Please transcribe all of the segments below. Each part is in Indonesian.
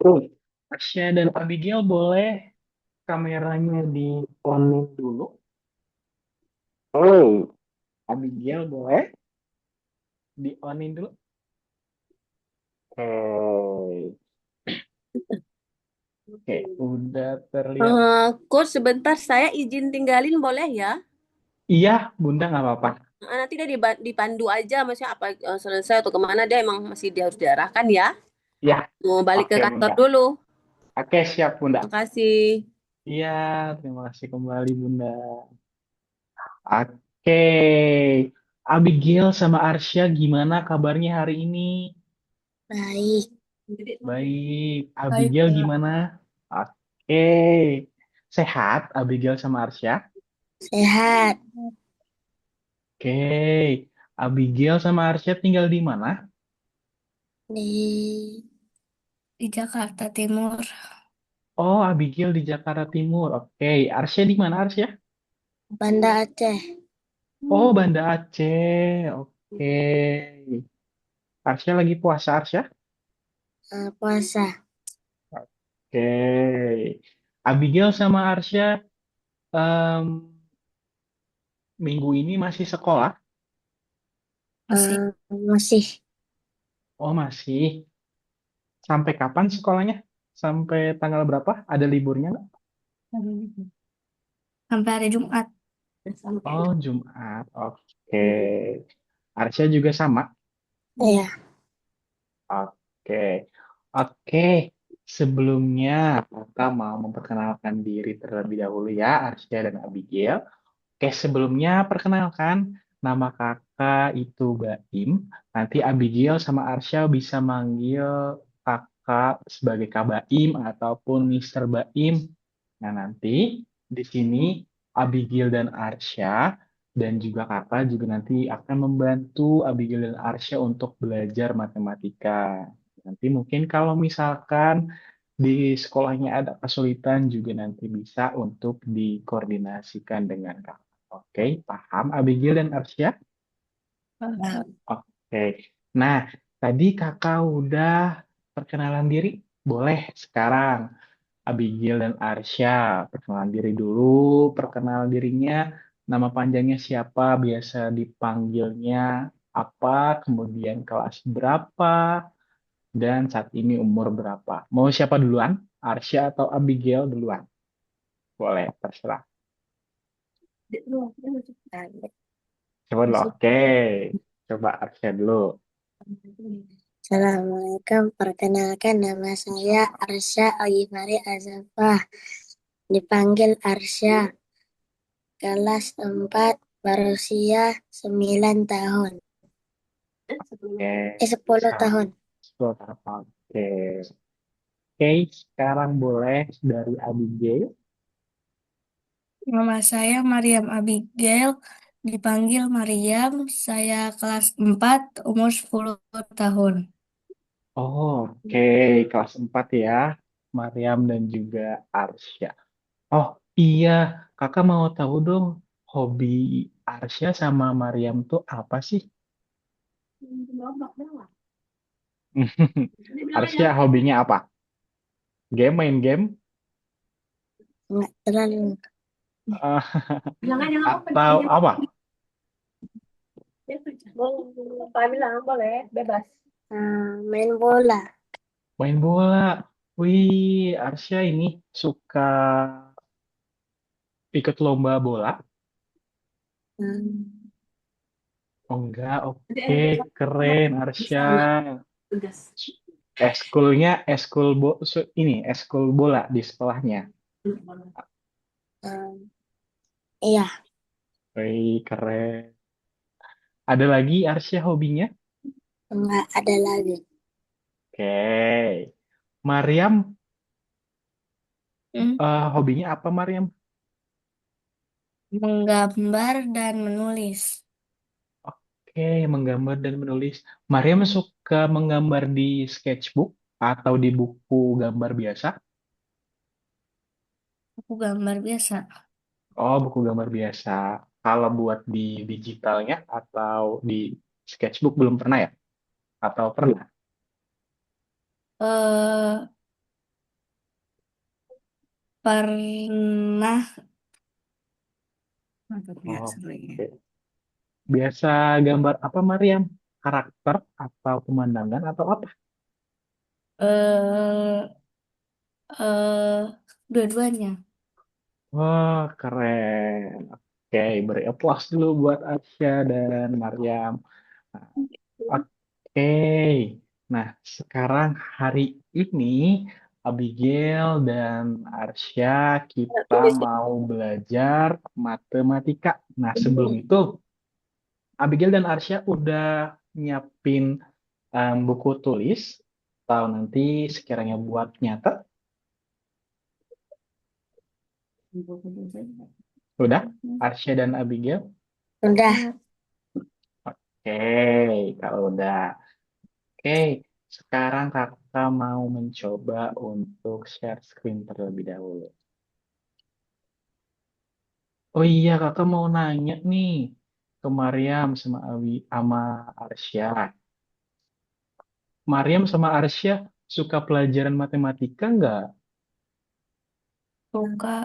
Oh, Tasya dan Abigail boleh kameranya di onin dulu. Oh, Abigail boleh di onin dulu. Oke, oke, udah terlihat. Coach, sebentar saya izin tinggalin boleh ya? Iya, Bunda nggak apa-apa. Nanti dia dipandu aja, maksudnya apa selesai atau kemana dia emang masih dia harus diarahkan ya. Ya, Mau balik ke oke kantor Bunda. dulu. Oke, siap Bunda. Makasih. Iya, terima kasih kembali Bunda. Oke, Abigail sama Arsya gimana kabarnya hari ini? Baik. Baik, Baik, Abigail Kak. gimana? Oke, sehat Abigail sama Arsya? Sehat. Oke, Abigail sama Arsya tinggal di mana? Di Jakarta Timur. Oh, Abigail di Jakarta Timur. Oke, Arsya di mana Arsya? Banda Aceh. Oh, Banda Aceh. Oke, Arsya lagi puasa Arsya? Puasa. Oke, Abigail sama Arsya em, minggu ini masih sekolah? Masih. Masih. Oh, masih. Sampai kapan sekolahnya? Sampai tanggal berapa? Ada liburnya nggak? Sampai hari Jumat. Oh, Jumat. Oke. Arsya juga sama. Iya. Oke. Oke. Sebelumnya, Kakak mau memperkenalkan diri terlebih dahulu ya, Arsya dan Abigail. Oke, sebelumnya perkenalkan, nama kakak itu Baim. Nanti Abigail sama Arsya bisa manggil kakak sebagai Kak Baim ataupun Mister Baim. Nah, nanti di sini Abigail dan Arsya dan juga kakak juga nanti akan membantu Abigail dan Arsya untuk belajar matematika. Nanti mungkin kalau misalkan di sekolahnya ada kesulitan juga nanti bisa untuk dikoordinasikan dengan kakak. Oke, paham Abigail dan Arsya? Oke. Nah, tadi kakak udah perkenalan diri. Boleh sekarang Abigail dan Arsya perkenalan diri dulu. Perkenalan dirinya, nama panjangnya siapa, biasa dipanggilnya apa, kemudian kelas berapa, dan saat ini umur berapa. Mau siapa duluan? Arsya atau Abigail duluan? Boleh, terserah. Coba dulu. Oke. Coba Arsya dulu. Assalamualaikum, perkenalkan nama saya Arsya Agifari Azafah, dipanggil Arsya, kelas 4, berusia 9 tahun. Oke. 10 Sekarang tahun. explore. Oke. Oke, sekarang boleh dari Abigail. Nama saya Mariam Abigail, dipanggil Mariam, saya kelas 4, umur 10 tahun. Oh, oke. Kelas 4 ya. Mariam dan juga Arsya. Oh, iya. Kakak mau tahu dong, hobi Arsya sama Mariam tuh apa sih? Arsya hobinya apa? Game, main game? Nggak terlalu. Eh, Jangan apa atau apa? boleh, Pak bilang boleh, bebas. Main bola. Main bola. Wih, Arsya ini suka ikut lomba bola? Hmm. Oh enggak, oke, keren Arsya. Udah. Eskulnya, ini, eskul bola di sekolahnya. Hmm, iya, Wih, keren. Ada lagi Arsya hobinya? nggak ada lagi. Oke. Mariam, Hmm. hobinya apa Mariam? Menggambar dan menulis. Oke, menggambar dan menulis. Mariam suka menggambar di sketchbook atau di buku gambar biasa? Aku gambar biasa. Oh, buku gambar biasa. Kalau buat di digitalnya atau di sketchbook belum pernah ya? Atau pernah? eh pernah ya seringnya. Oke. Biasa gambar apa, Mariam? Karakter atau pemandangan atau apa? Eh eh Dua-duanya. Wah, keren. Oke, beri aplaus dulu buat Arsya dan Mariam. Nah, oke. Nah, sekarang hari ini Abigail dan Arsya kita mau belajar matematika. Nah, sebelum itu Abigail dan Arsya udah nyiapin buku tulis atau nanti sekiranya buat nyatet. Udah, Arsya dan Abigail. Udah. Oke, kalau udah. Oke, sekarang kakak mau mencoba untuk share screen terlebih dahulu. Oh iya, kakak mau nanya nih ke Mariam sama sama Arsya. Mariam sama Arsya suka pelajaran matematika nggak? Suka.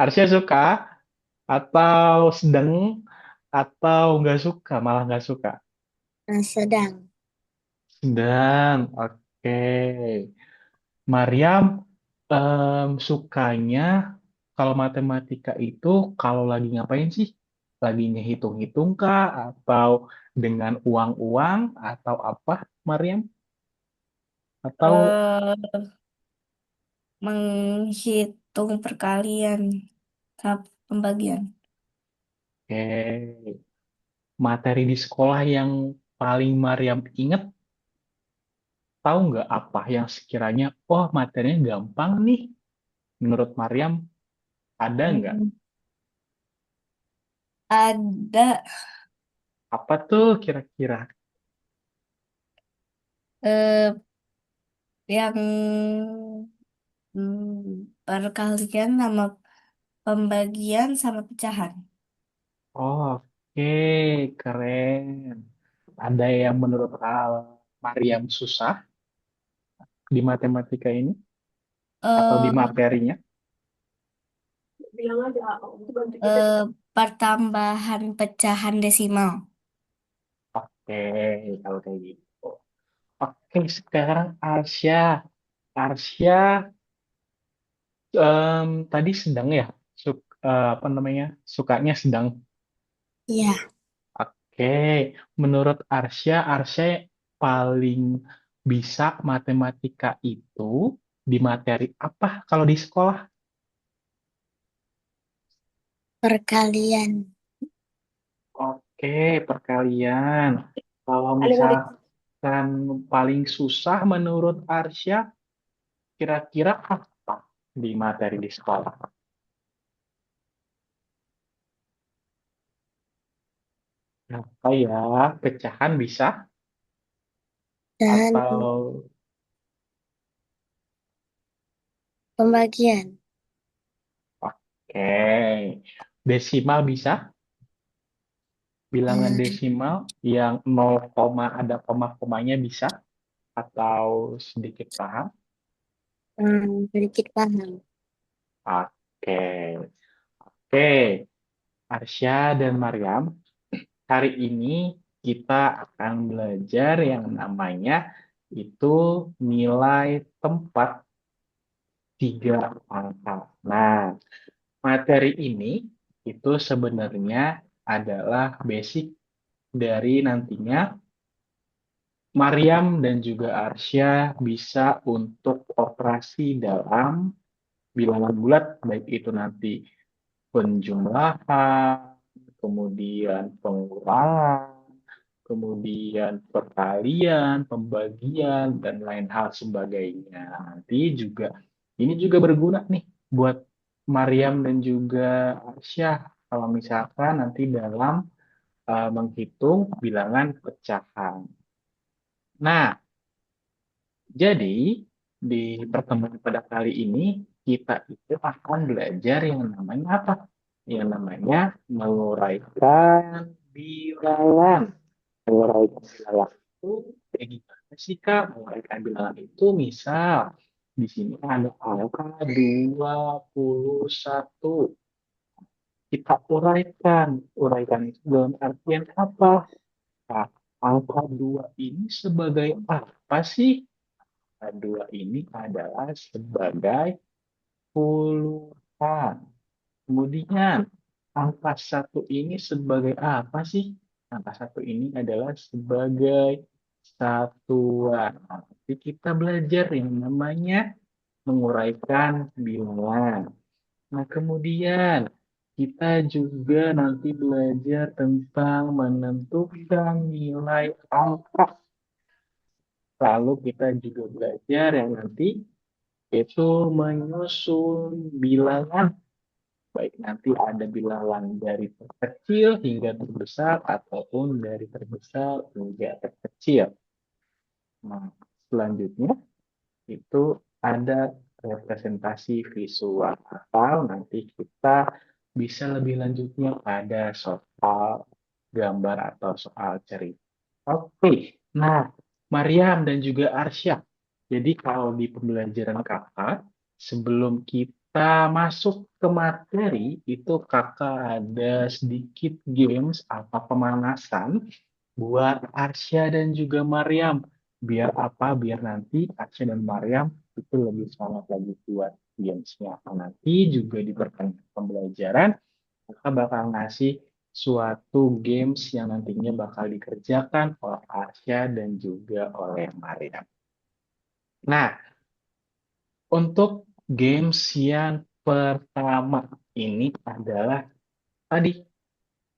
Arsya suka atau sedang atau nggak suka, malah nggak suka? Sedang. Sedang, oke. Mariam sukanya kalau matematika itu kalau lagi ngapain sih? Lagi ngehitung-hitung kah? Atau dengan uang-uang? Atau apa, Mariam? Atau eh Menghitung perkalian sama pembagian. eh, materi di sekolah yang paling Mariam inget, tahu nggak apa yang sekiranya, oh materinya gampang nih, menurut Mariam, ada nggak? Hmm, Ada Apa tuh kira-kira? eh, yang perkalian sama pembagian sama pecahan. Oke, keren. Ada yang menurut Mariam susah di matematika ini atau di eh materinya? eh, Pertambahan pecahan desimal. Oke, kalau kayak gitu. Oke, sekarang Arsya. Arsya tadi sedang ya, apa namanya? Sukanya sedang. Iya. Oke, menurut Arsya, Arsya paling bisa matematika itu di materi apa kalau di sekolah? Perkalian. Oke, perkalian. Kalau misalkan paling susah menurut Arsya, kira-kira apa di materi di sekolah? Apa ya? Pecahan bisa Dan atau pembagian. oke. Desimal bisa? Bilangan Hmm, desimal yang 0, ada koma-komanya bisa atau sedikit paham? Sedikit paham. Oke. Oke, Arsya dan Maryam, hari ini kita akan belajar yang namanya itu nilai tempat tiga angka. Nah, materi ini itu sebenarnya adalah basic dari nantinya Maryam dan juga Arsya bisa untuk operasi dalam bilangan bulat, baik itu nanti penjumlahan, kemudian pengurangan, kemudian perkalian, pembagian, dan lain hal sebagainya. Nanti juga ini juga berguna nih buat Mariam dan juga Arsyah kalau misalkan nanti dalam menghitung bilangan pecahan. Nah, jadi di pertemuan pada kali ini kita itu akan belajar yang namanya apa? Yang namanya menguraikan bilangan. Menguraikan bilangan itu kayak gimana sih Kak? Menguraikan bilangan itu misal Di sini ada angka 21. Kita uraikan. Uraikan itu dalam artian apa? Nah, angka 2 ini sebagai apa sih? Angka 2 ini adalah sebagai puluhan. Kemudian, angka satu ini sebagai apa sih? Angka satu ini adalah sebagai satuan. Nanti kita belajar yang namanya menguraikan bilangan. Nah, kemudian kita juga nanti belajar tentang menentukan nilai angka. Lalu kita juga belajar yang nanti itu menyusun bilangan. Baik nanti ada bilangan dari terkecil hingga terbesar ataupun dari terbesar hingga terkecil. Nah, selanjutnya itu ada representasi visual atau nanti kita bisa lebih lanjutnya pada soal gambar atau soal cerita. Oke, nah Mariam dan juga Arsya. Jadi kalau di pembelajaran kakak, sebelum kita masuk ke materi, itu kakak ada sedikit games atau pemanasan buat Arsya dan juga Mariam. Biar apa? Biar nanti Arsya dan Mariam itu lebih semangat lagi buat gamesnya. Nah, nanti juga di pertengahan pembelajaran, kakak bakal ngasih suatu games yang nantinya bakal dikerjakan oleh Arsya dan juga oleh Mariam. Nah, untuk games yang pertama ini adalah tadi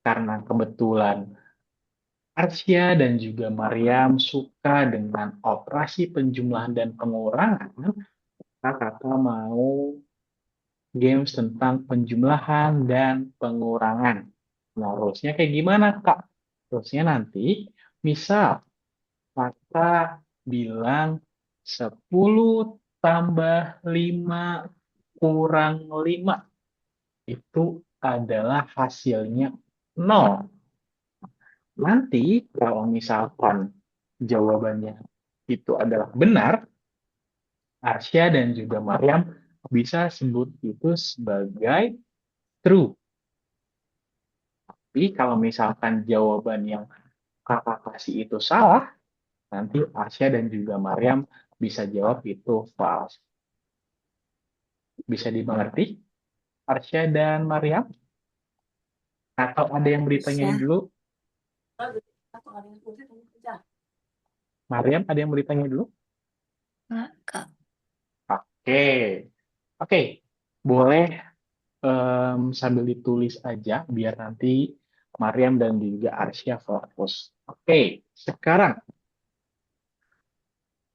karena kebetulan Arsya dan juga Mariam suka dengan operasi penjumlahan dan pengurangan, maka kakak mau games tentang penjumlahan dan pengurangan. Nah, rules-nya kayak gimana, Kak? Rules-nya nanti, misal kakak bilang 10 tambah 5 kurang 5 itu adalah hasilnya 0. Nanti kalau misalkan jawabannya itu adalah benar, Arsya dan juga Maryam bisa sebut itu sebagai true. Tapi kalau misalkan jawaban yang kakak kasih itu salah, nanti Arsya dan juga Maryam bisa jawab itu false. Bisa dimengerti, Arsya dan Maryam? Atau ada yang Bisa. bertanyain dulu? Maryam, ada yang bertanya dulu? Nggak, Kak. Oke, oke, boleh sambil ditulis aja biar nanti Maryam dan juga Arsya fokus. Oke, sekarang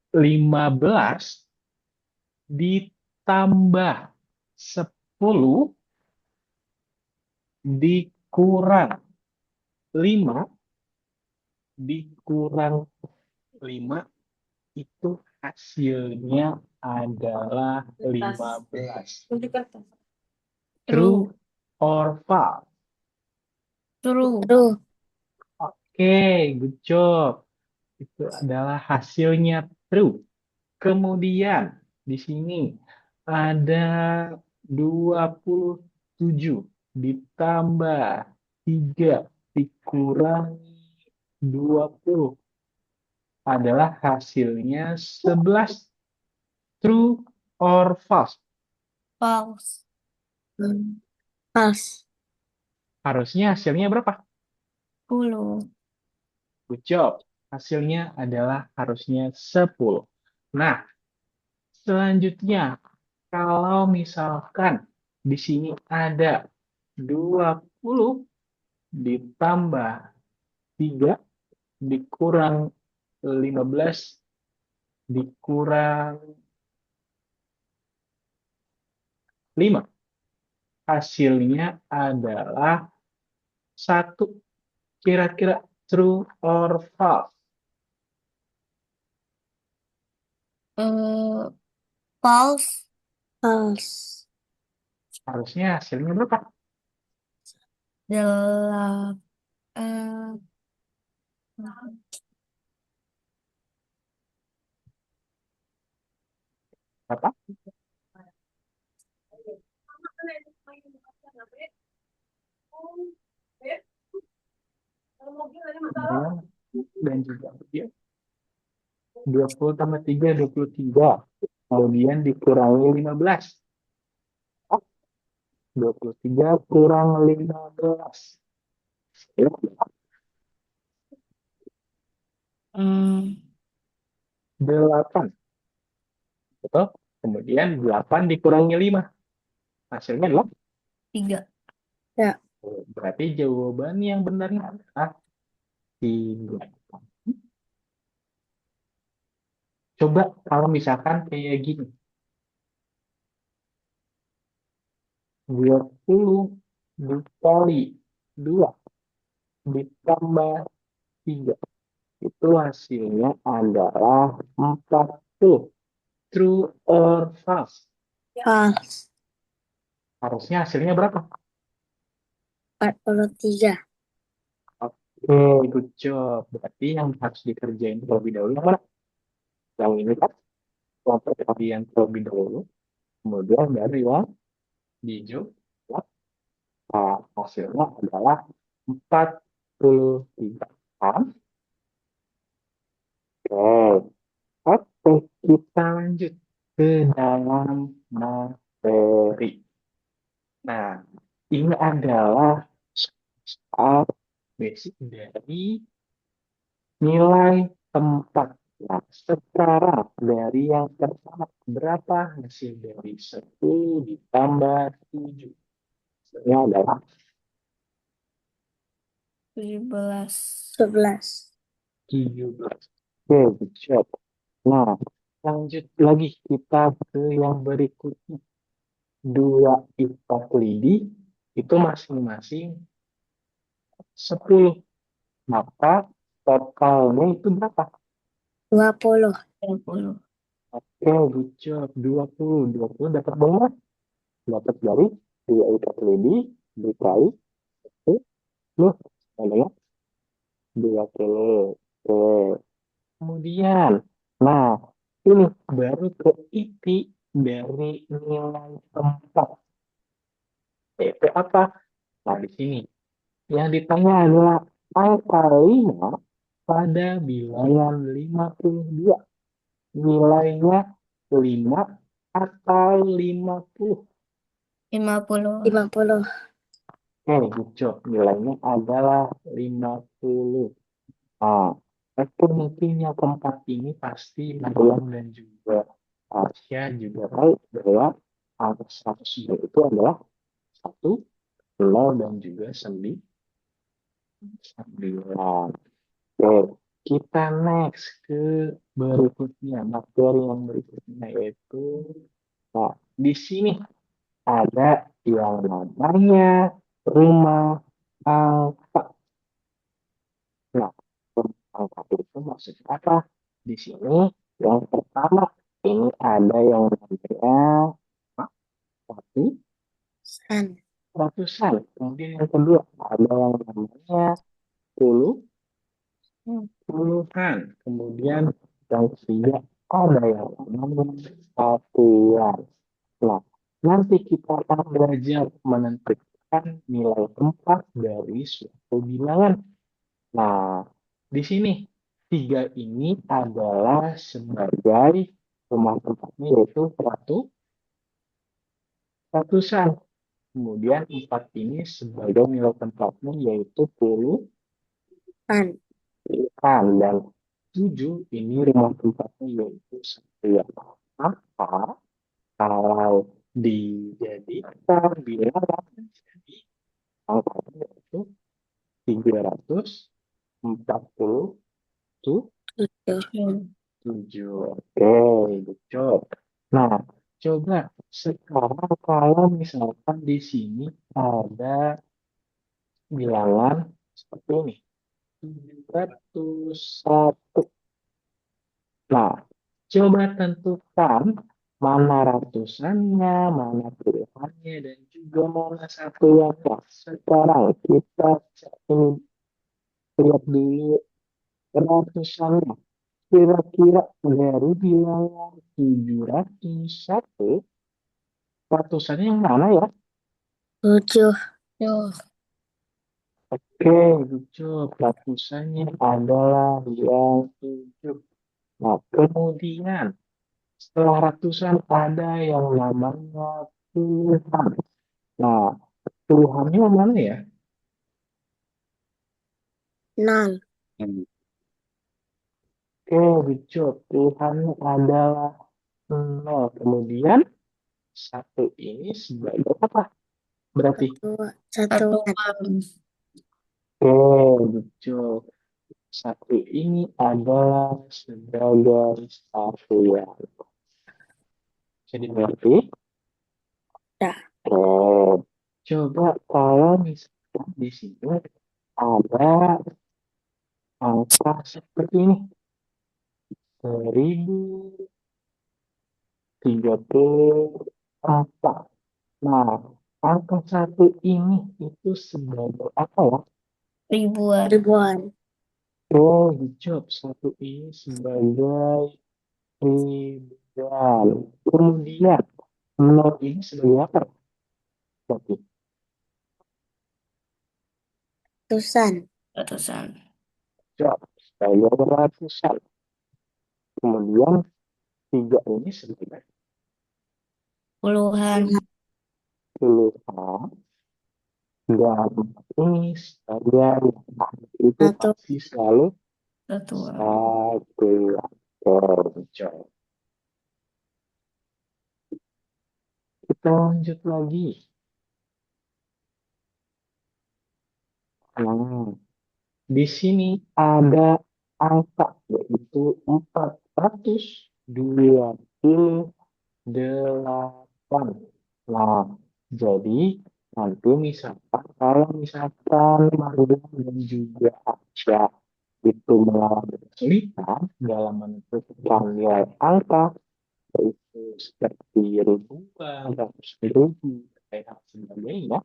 15 ditambah 10 dikurang 5 dikurang 5 itu hasilnya adalah 15. True. True or false? True. True. Oke, good job. Itu adalah hasilnya true. Kemudian di sini ada 27 ditambah 3 dikurangi 20 adalah hasilnya 11. True or false? False. Hmm. Pas. Harusnya hasilnya berapa? 10. Good job. Hasilnya adalah harusnya 10. Nah, selanjutnya, kalau misalkan di sini ada 20 ditambah 3 dikurang 15 dikurang 5. Hasilnya adalah 1. Kira-kira true or false? Eh, false. Pas. Harusnya hasilnya berapa? Dalam eh, Apa? Kemudian dan juga dia 20 tambah 3, 23. Kemudian dikurangi 15. 23 kurang 15. Ya, Hmm, 8. Betul? Kemudian 8 dikurangi 5. Hasilnya adalah, 3. Ya. berarti jawaban yang benarnya adalah 3. Coba kalau misalkan kayak gini. 20 dikali 2 ditambah 3. Itu hasilnya adalah 40. True or false? False. Harusnya hasilnya berapa? 43. Oke, good job. Berarti yang harus dikerjain terlebih dahulu yang mana? Yang ini kan? Yang perhatian terlebih dahulu. Kemudian baru yang hijau. Nah, hasilnya adalah 43. Kan? Oke. Oke, kita lanjut ke dalam materi. Nah, ini adalah soal basic dari nilai tempat. Nah, sekarang dari yang pertama, berapa hasil dari 10 ditambah 7? Ini adalah 17. 11. 17. Oke, good job. Nah, lanjut lagi kita ke yang berikutnya. 2 ikat lidi itu masing-masing 10. Maka totalnya itu berapa? 20. 20. Oke, good job. 20. 20 dapat berapa? Dapat dari 2 ikat lidi dikali 10. Ada ya? 2 kilo. Oke. Kemudian, nah, ini baru ke inti dari nilai tempat. Yaitu apa? Nah, di sini. Yang ditanya adalah angka 5 pada bilangan 52. Nilainya 5 atau 50. 50. 50. Oke, good job. Nilainya adalah 50. Nah, itu mungkin yang keempat ini pasti Maryam dan juga Arsya juga tahu bahwa angka 109 itu adalah 1, 0, dan juga 9. Oke, kita next ke berikutnya, materi yang berikutnya yaitu, nah, di sini ada yang namanya rumah angka. Nah, rumah angka itu maksudnya apa? Di sini yang pertama ini ada yang namanya apa? Satu, San. ratusan. Kemudian yang kedua ada yang namanya puluh, puluhan. Kemudian yang ketiga ada yang namanya satuan. Nah, nanti kita akan belajar menentukan nilai tempat dari suatu bilangan. Nah, di sini tiga ini adalah sebagai rumah tempatnya yaitu ratusan. Kemudian 4 ini sebagai nilai tempatnya yaitu puluhan. An. Dan 7 ini rumah tempatnya yaitu satuan. Maka kalau dijadikan bilangan jadi angkanya itu 347. 7. Oke, good job. Nah, coba sekarang kalau misalkan di sini ada bilangan seperti ini. 701. Nah, coba tentukan mana ratusannya, mana puluhannya, dan juga mana satuannya. Sekarang kita ini lihat dulu ratusannya. Kira-kira dari bilangan 701, ratusannya yang mana ya? 7. Tuh, Oke, lucu. Ratusannya adalah yang 7. Nah, kemudian setelah ratusan ada yang namanya puluhan. Nah, puluhannya yang mana ya? 0. Oke, lucu. Puluhannya adalah 0. Kemudian satu ini sebagai apa? Berarti. Satuan. satuan. Oke, lucu. Satu ini adalah sebagai satuan. Jadi berarti, Ya. coba kalau misalkan di sini ada angka seperti ini, 1034. Nah, angka satu ini itu sebagai apa ya? Ribuan. Ribuan. Oh, hijab satu ini sebagai ribuan. Kemudian, nol ini sebagai apa? Berarti, Ratusan. Ratusan. hijab sebagai ratusan. Kemudian, tiga ini sebagai Puluhan. puluhan. Dan ini sebagai itu Satu. pasti selalu Satuan. satu. Hijab. Kita lanjut lagi. Nah, di sini ada angka yaitu 428. Nah, jadi nanti misalkan kalau misalkan Maria dan juga Asia itu mengalami kesulitan dalam menentukan nilai angka yaitu seperti ribuan, ratus ribu, dan sebagainya,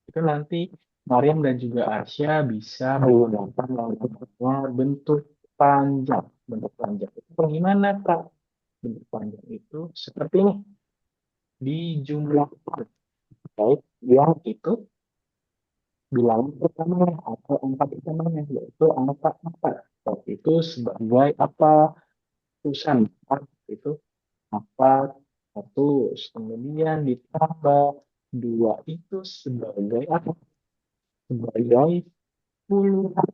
itu nanti Mariam dan juga Arsya bisa menggunakan yang namanya bentuk panjang. Bentuk panjang itu bagaimana, Kak? Bentuk panjang itu seperti ini. Dijumlahkan. Baik, yang itu bilangan pertamanya atau angka pertamanya, yaitu angka 4. Dan itu sebagai apa? Ratusan. Itu 400. Kemudian ditambah 2 itu sebagai apa? Sebagai puluhan.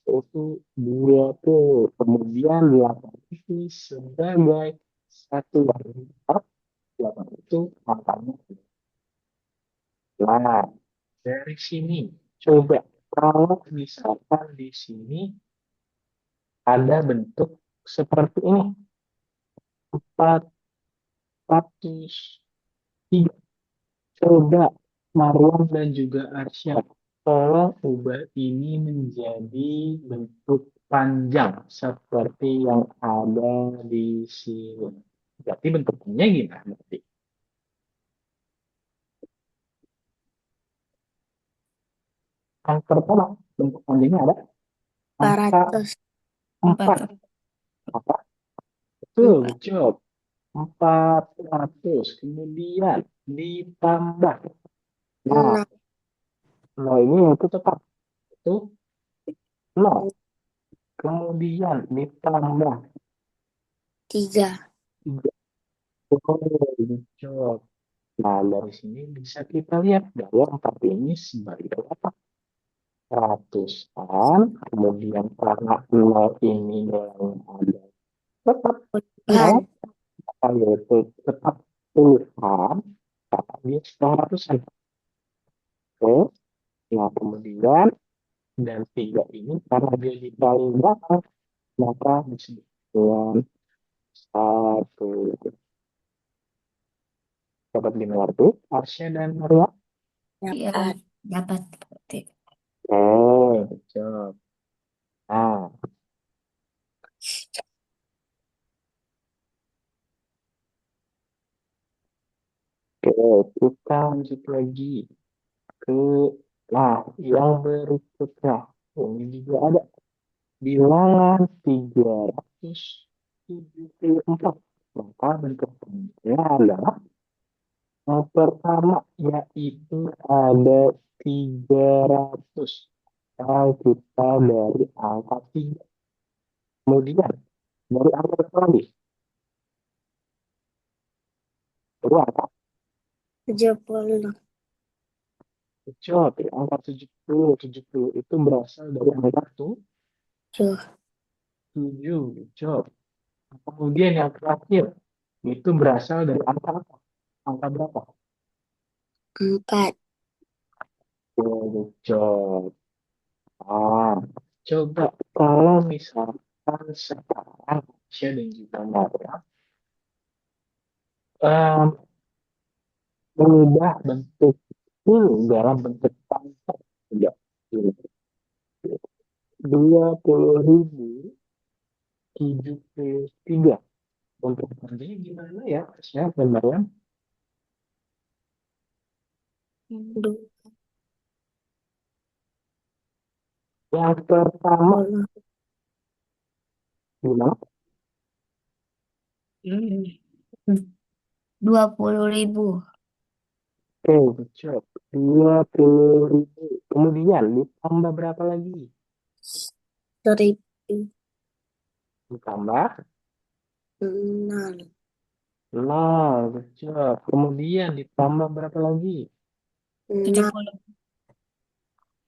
Itu 20. Kemudian 8 itu sebagai satuan. 8 itu angkanya. Nah, dari sini coba kalau misalkan di sini ada bentuk seperti ini. 403. Coba Marwan dan juga Arsya, tolong ubah ini menjadi bentuk panjang seperti yang ada di sini. Berarti bentuknya gimana? Berarti yang pertama bentuk panjangnya ada angka 400. 4. 4. Apa? Betul, 4. betul. 400. Kemudian ditambah. Nah, 6. nol ini itu tetap. Itu nol. Kemudian ditambah 3. 3. Oh, betul. Nah, dari sini bisa kita lihat bahwa 4 ini sebagai apa? Ratusan, kemudian karena 0 ini yang ada tetap 0, Puluhan. yaitu tetap puluhan, karena dia setengah ratusan. Oke, nah kemudian dan 3 ini karena dia di paling belakang, maka disebut dengan 1. Dapat dimengerti, Arsya dan Maria? Ya, Dapat. dapat. Berarti. Oke, betul. Nah, oke, kita lanjut lagi ke, nah, yang berikutnya. Ini juga ada. bilangan 374. Maka bentuk bentuknya adalah yang pertama yaitu ada 300. Kita dari angka 3. Kemudian dari angka berapa lagi? Dari angka 70. kecil, angka 70. 70 itu berasal dari angka 7. 7. Kecil. Kemudian yang terakhir itu berasal dari angka apa? Angka berapa? 4. Kecil. Ah, coba kalau misalkan sekarang Aisyah dan juga Maria mengubah bentuk ini dalam bentuk pangkat, ya, 20.073 untuk kerjanya gimana ya Aisyah dan Mariam? 20. Yang pertama gimana? 20.000. Oke, betul. 20.000. Kemudian ditambah berapa lagi? 1000. Ditambah 0. 0. Betul. Kemudian ditambah berapa lagi? 6. 70.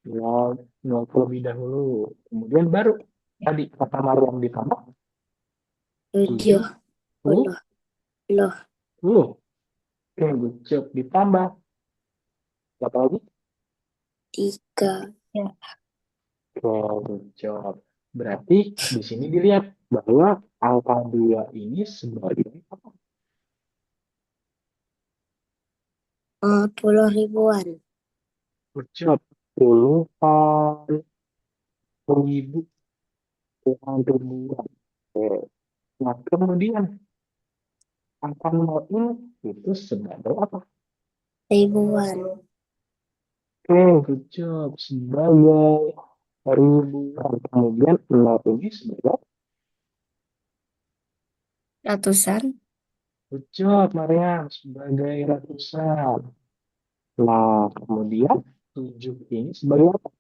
0, 0 terlebih dahulu. Kemudian baru tadi kata Mariam ditambah 70. 70. Oke, betul. Ditambah berapa lagi? 3. Ya. Oke, betul. Berarti di sini dilihat bahwa angka 2 ini sebagai apa? 50 ribuan. Betul. Puluhan ribu, puluhan ribuan. Oke. Nah, kemudian angka 0 ini itu sebagai apa? Ribuan. Oke, good job. Sebagai ribuan. Kemudian 0 ini sebagai Ratusan. good job, Mariam. Sebagai ratusan. Nah, kemudian 7 ini sebagai apa?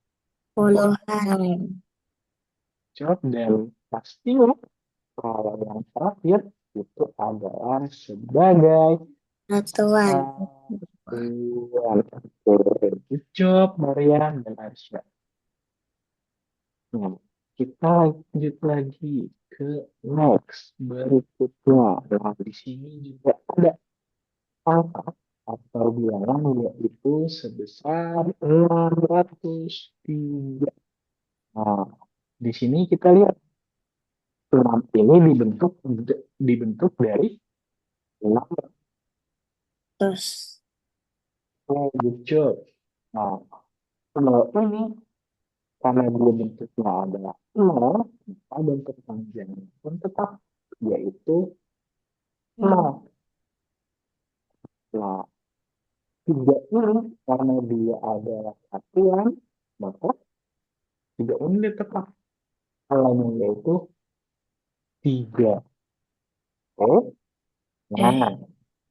Puluhan. Job dan pastinya kalau yang terakhir itu adalah sebagai Satuan. satuan. Oke, good job, Mariam dan Arsya. Nah, kita lanjut lagi ke next berikutnya. Nah, di sini juga ada angka atau bilangan yaitu sebesar 603. Nah, di sini kita lihat 6 ini dibentuk dari 6 Terus. good job. Nah, kalau ini karena dia bentuknya adalah 0, maka bentuk panjangnya pun tetap yaitu 0. Nah, 3 ini karena dia adalah satuan, maka 3 ini tetap halaman yaitu 3. Oke, nah,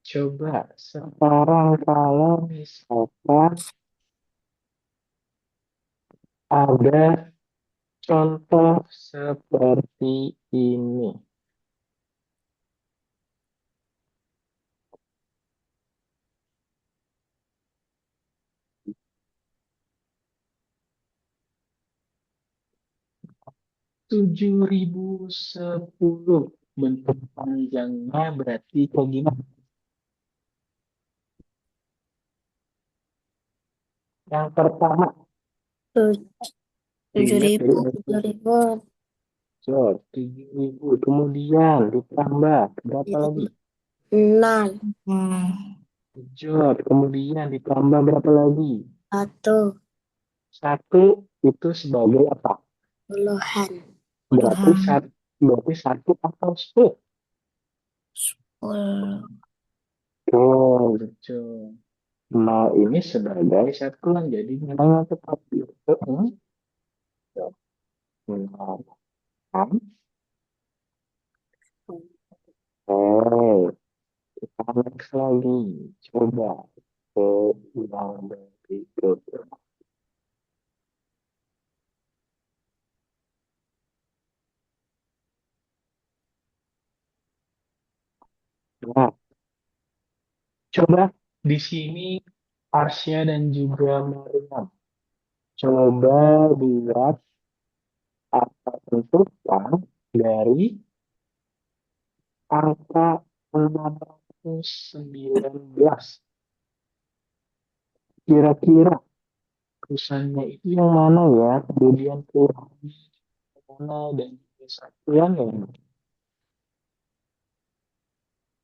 coba sekarang kalau misalkan ada contoh seperti ini. Tujuh ribu sepuluh bentuk panjangnya berarti kayak gimana? Yang pertama 7.000. dilihat dari 7.000. unsur 7.000. Kemudian ditambah berapa lagi? 0. Unsur. Kemudian ditambah berapa lagi? 1. Satu itu sebagai apa? Puluhan. Berarti Puluhan. satu atau 10. 10. Oh, betul. Nol ini sebagai satuan, jadi nilainya tetap itu. Nol. Kan? Oke, kita next lagi. Coba ke yang berikutnya. Nah, coba di sini Arsya dan juga Mariam. Coba buat apa tentukan dari angka 619. Kira-kira terusannya itu yang mana ya? Kemudian kurangnya mana dan juga satuan yang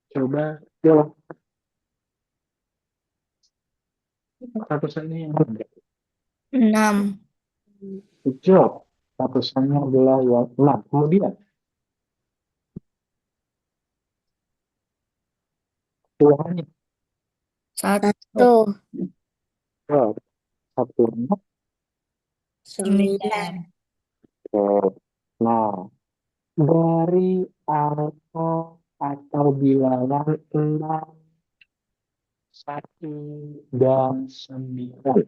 coba ya ratusannya yang mana? 6. Kecil. Ratusannya adalah yang 6. Kemudian tuannya 1. 1, oh, satunya. 9, 9. Oke. Nah, dari angka atau bilangan 6, 1, dan 9.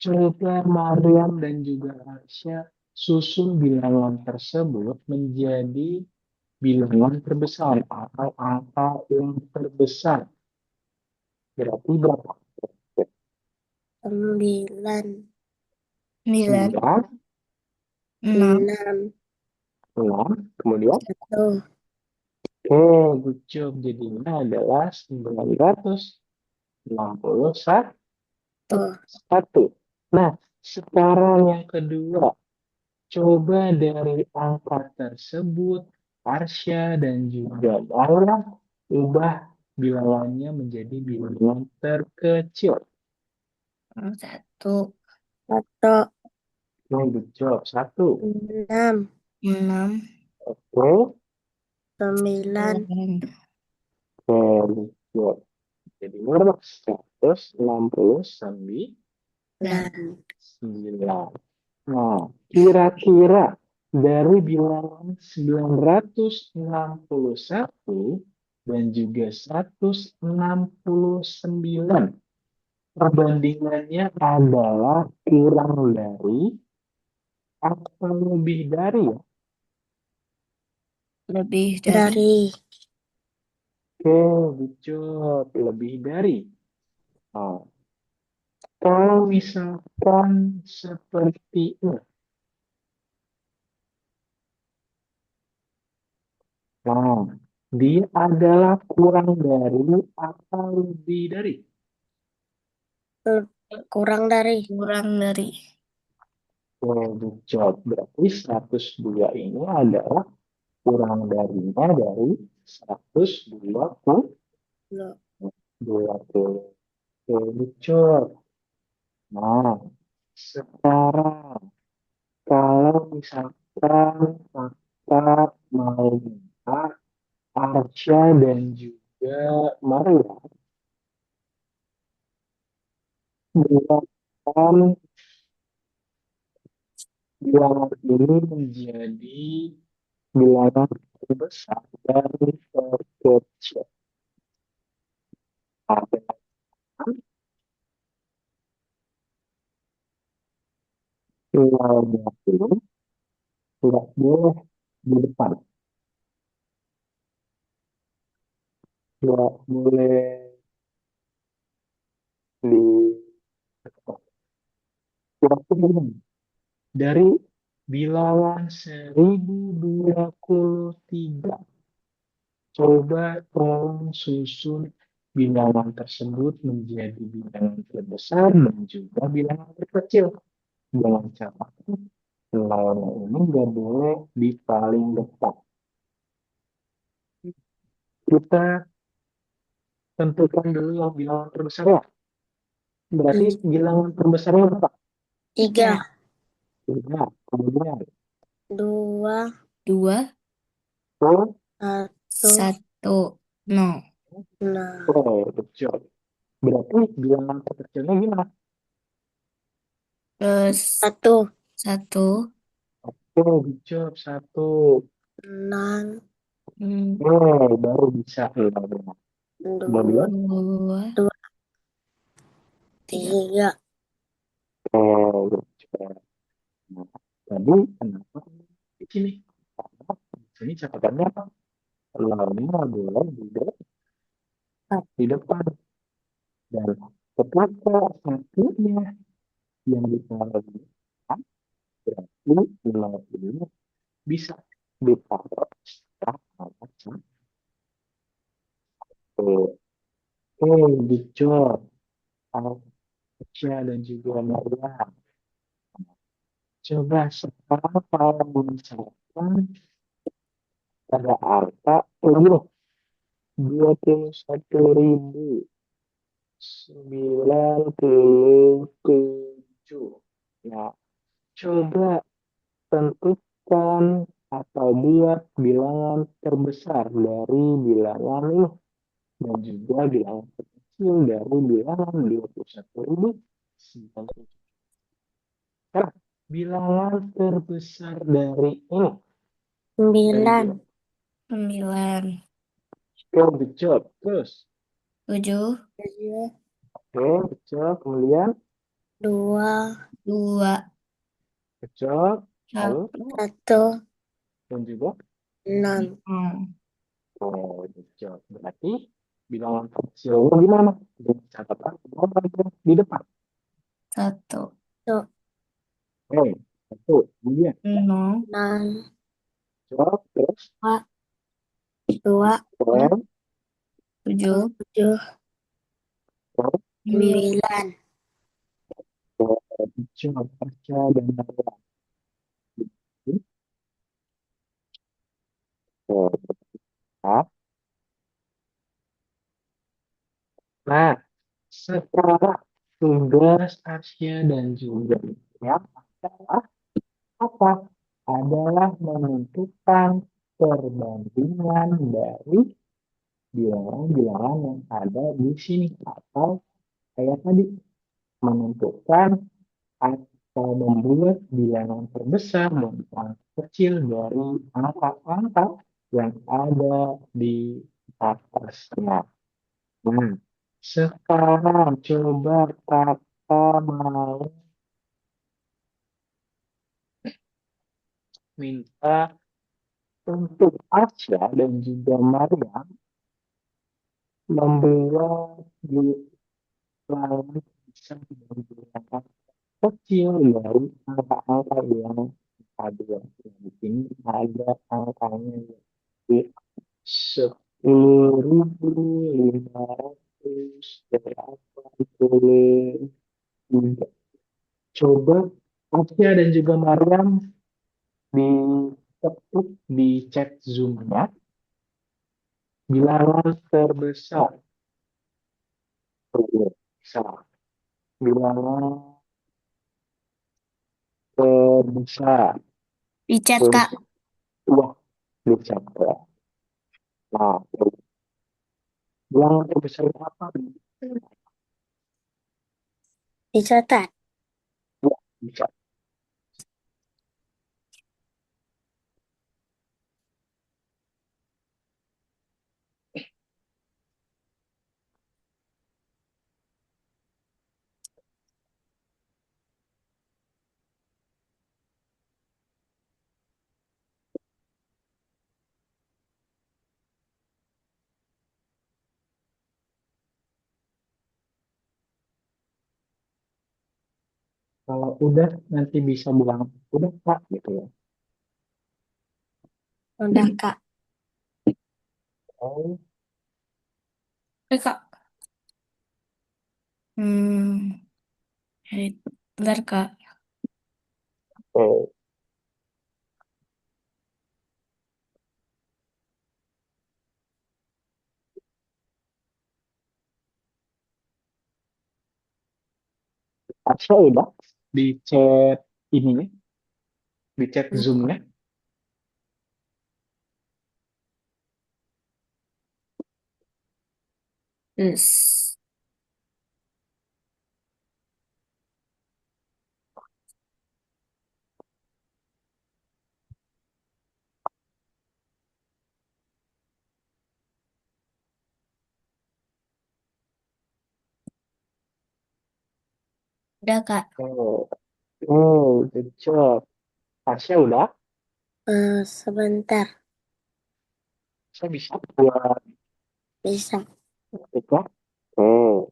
Coba Mariam dan juga Arsya susun bilangan tersebut menjadi bilangan terbesar atau angka yang terbesar. Berarti berapa? 9, 9. 9, 6. 6, 6, kemudian 1, oke, good job. Jadinya adalah 961. 1. Nah, sekarang yang kedua, coba dari angka tersebut, Arsya dan juga Laura ubah bilangannya menjadi bilangan terkecil. 1. 1, Oke, good job. 1. 6, 6. Oke, 9, 9. oke, good job. Jadi berapa? 169. 9, Nah, kira-kira dari bilangan 961 dan juga 169, perbandingannya adalah kurang dari atau lebih dari ya? Lebih dari. dari, Oke, good job. Lebih dari. Nah, kalau misalkan seperti ini, nah, dia adalah kurang dari atau lebih dari. kurang dari, Kurang dari. Good job. Berarti 102 ini adalah kurang darinya dari 120. 20. Good job. Nah, sekarang kalau misalkan kakak mau minta Arsya dan juga Maria buatkan bilangan ini menjadi bilangan terbesar dari terkecil. Ada nilainya itu nggak boleh di depan, nggak boleh di kira-kira dari bilangan 1023. Coba tolong susun bilangan tersebut menjadi bilangan terbesar dan juga bilangan terkecil. Dengan catatan nilainya ini nggak boleh di paling depan. Kita tentukan dulu yang bilangan terbesar ya. Berarti bilangan terbesarnya berapa? 3, Tiga. Kemudian 2, 2. satu. 1. 0. Nah, Oh, betul. Berarti bilangan terkecilnya gimana? Plus 1, 1. Oh, good satu. Enam. Hmm, Baru bisa. Udah Dua. bilang? dua, Dua. tiga. Tiga. Good job. Nah, tadi kenapa di sini? Karena di sini catatannya apa? Lawannya adalah di depan. Dan ketika satunya yang ditaruh di depan, berarti lawan ini bisa ditaruh setelah angka satu. Good job. Alfia dan juga Maria. Coba sekarang kalau misalkan pada angka 21.097. Nah, coba tentukan atau buat bilangan terbesar dari bilangan ini dan juga bilangan terkecil dari bilangan 21.097. Sekarang, bilangan terbesar dari ini, dari Sembilan. bilangan. 9, Good job. Terus, 7, Tujuh. good job. Kemudian, Dua. 2, good job. Lalu, 1, Satu. dan juga, 6. 6, good job. Berarti, bilangan kecilnya gimana? Di catatan, di depan. 1, Satu. Satu. Kemudian, 0, Enam. job. Terus, Dua. Dua. keren. 7, Tujuh. Terus, 9. good job. Baca dan hafal. Nah, nah, sekarang tugas Arsya dan juga yang adalah apa? Adalah menentukan perbandingan dari bilangan-bilangan yang ada di sini atau kayak tadi menentukan atau membuat bilangan terbesar dan bilangan kecil dari angka-angka yang ada di atasnya. Nah, sekarang coba kakak mau minta untuk Asya dan juga Maria membuat bilangan besar dan bilangan kecil dari angka-angka yang ada. Di sini ada angkanya yaitu 10.583. Coba Asya dan juga Mariam diketik di chat Zoom-nya bilangan terbesar. Terbesar. Bilangan terbesar. di chat, Kak. Wah, dicatat. Nah, bilangan terbesar itu apa? Dicatat. Wah, bisa. Kalau udah nanti bisa bilang udah Pak gitu ya. Udah, Kak. Oh, Kak. Hmm, bentar, Kak. oke. Asya udah di chat ininya, di chat Zoom-nya. Yes. Udah, Kak. Oh, oh, good job. Tasya udah? Sebentar. Saya bisa buat Bisa. ketika. Oh,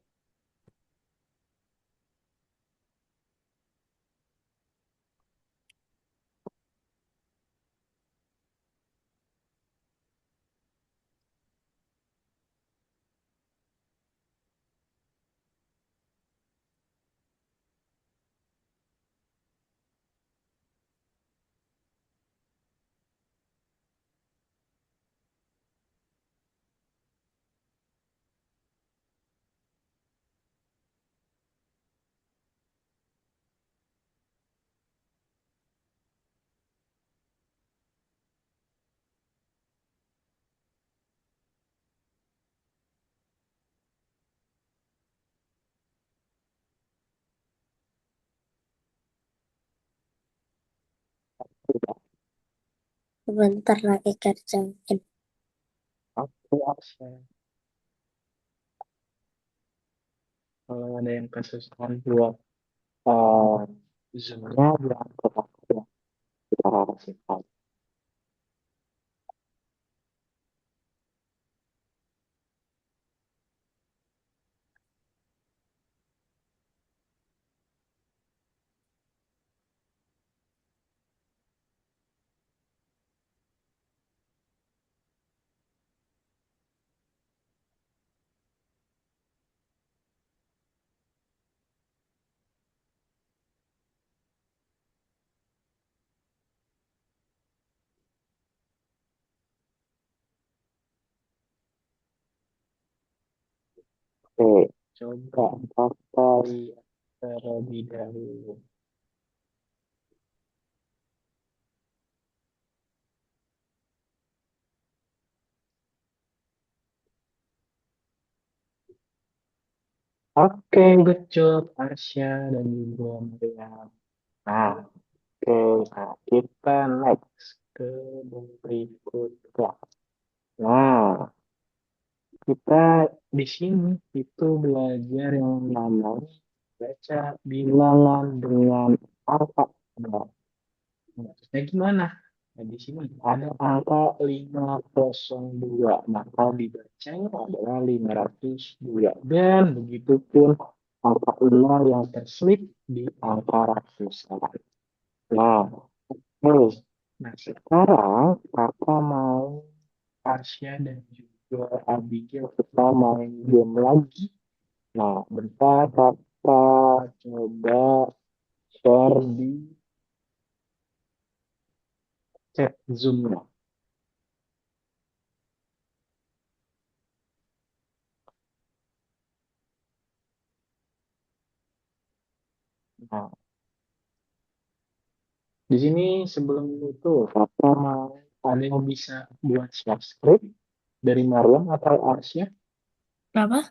Sebentar lagi kerjain. aku Tasya. Kalau ada yang kesusahan buat uh, Zoom-nya, bilang ke aku ya. Kita kasih tahu. Oke, coba kakak lihat terlebih dahulu. Oke, good job Arsya dan juga Mariam. Nah, oke, nah, kita next ke berikutnya. Nah, kita di sini itu belajar yang namanya baca bilangan dengan angka. Nah, maksudnya gimana? Nah, di sini ada angka 502, maka dibacanya adalah 502. Dan begitu pun angka nol yang terselip di angka ratusan. Nah, terus. Nah, sekarang kakak mau Arsya dan juga Abigail kita main game lagi. Nah, bentar kakak coba share di chat Zoom-nya. Nah, di sini sebelum itu kakak mau ada yang bisa buat share script dari Mariam atau Arsya? Berapa?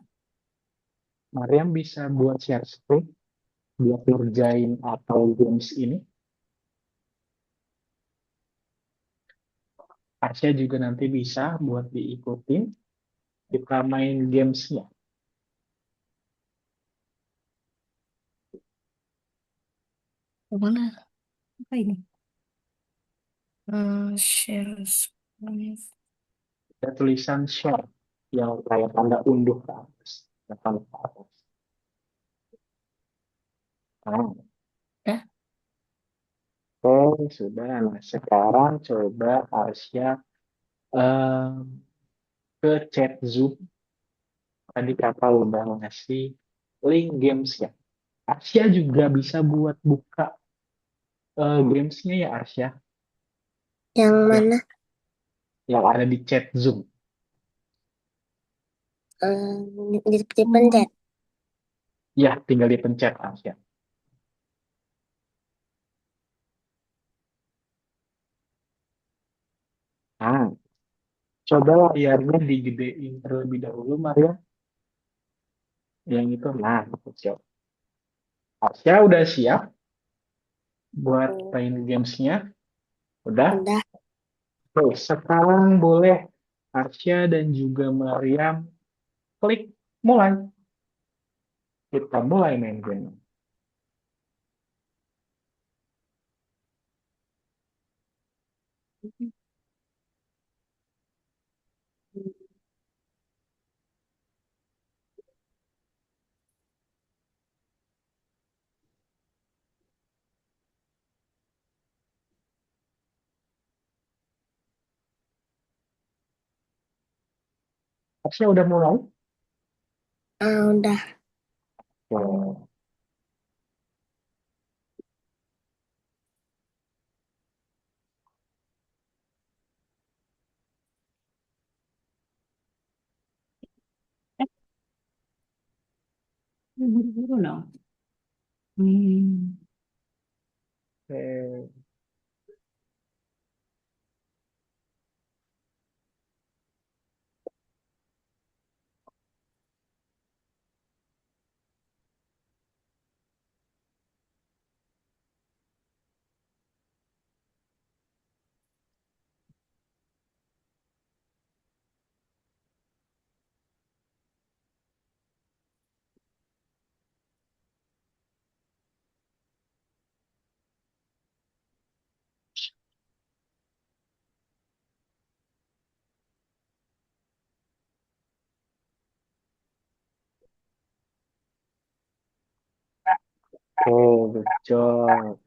Mariam bisa buat share script buat ngerjain atau games ini. Arsya juga nanti bisa buat diikutin kita main gamesnya. Mana? Apa ini? Share screen. Ada tulisan share yang kayak tanda unduh ke atas. Tanda ke atas. Nah, Udah? oke, sudah. Nah, sekarang coba Arsya em, ke chat Zoom. Tadi kakak udah ngasih link games ya. Arsya juga bisa buat buka gamesnya ya Arsya. Yang Yang, mana? yang ada di chat Zoom. Dipencet. Ya, tinggal dipencet Arsya. Nah, coba layarnya digedein terlebih dahulu, Maria. Yang itu, nah, coba. Arsya udah siap buat Hmm, main gamesnya? Udah? Udah. Oke, sekarang boleh Arsya dan juga Mariam klik mulai. Kita mulai main game. Arsya udah mulai? Udah. Oke. Buru-buru dong. Hmm. Oke. Oke, good job.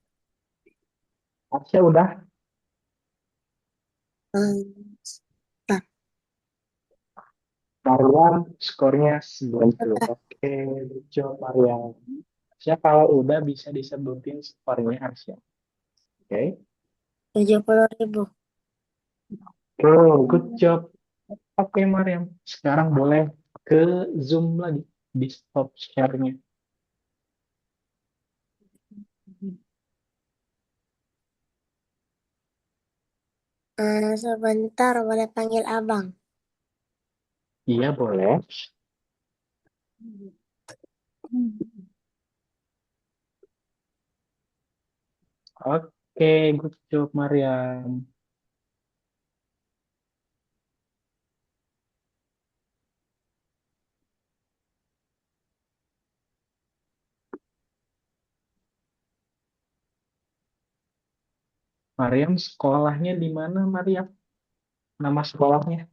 Arsya udah? Hmm, Start. Maryam skornya 90. Oke, good job Maryam. Arsya kalau udah bisa disebutin skornya Arsya. Oke. 70.000. Oke, good job. Oke Maryam. Sekarang boleh ke Zoom lagi. Di stop share-nya. Sebentar, boleh panggil abang. Iya boleh. Oke, good job Maryam. Maryam sekolahnya di mana Maryam? Nama sekolahnya?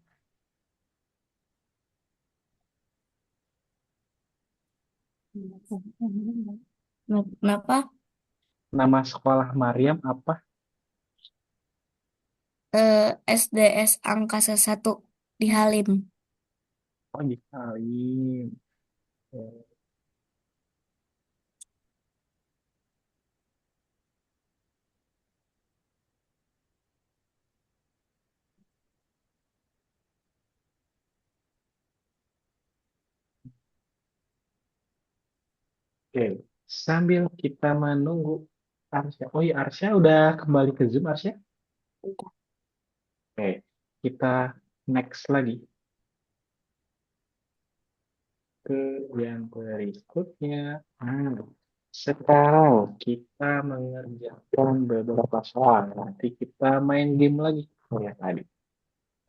Kenapa? Nama sekolah Maryam apa? SDS Angkasa 1 di Halim. Oh, di Halim. Oke, sambil kita menunggu Arsya. Oh iya, Arsya udah kembali ke Zoom, Arsya? Udah. Oke, kita next lagi ke yang berikutnya. Sekarang kita mengerjakan beberapa soal. Nanti kita main game lagi. Oh ya, tadi.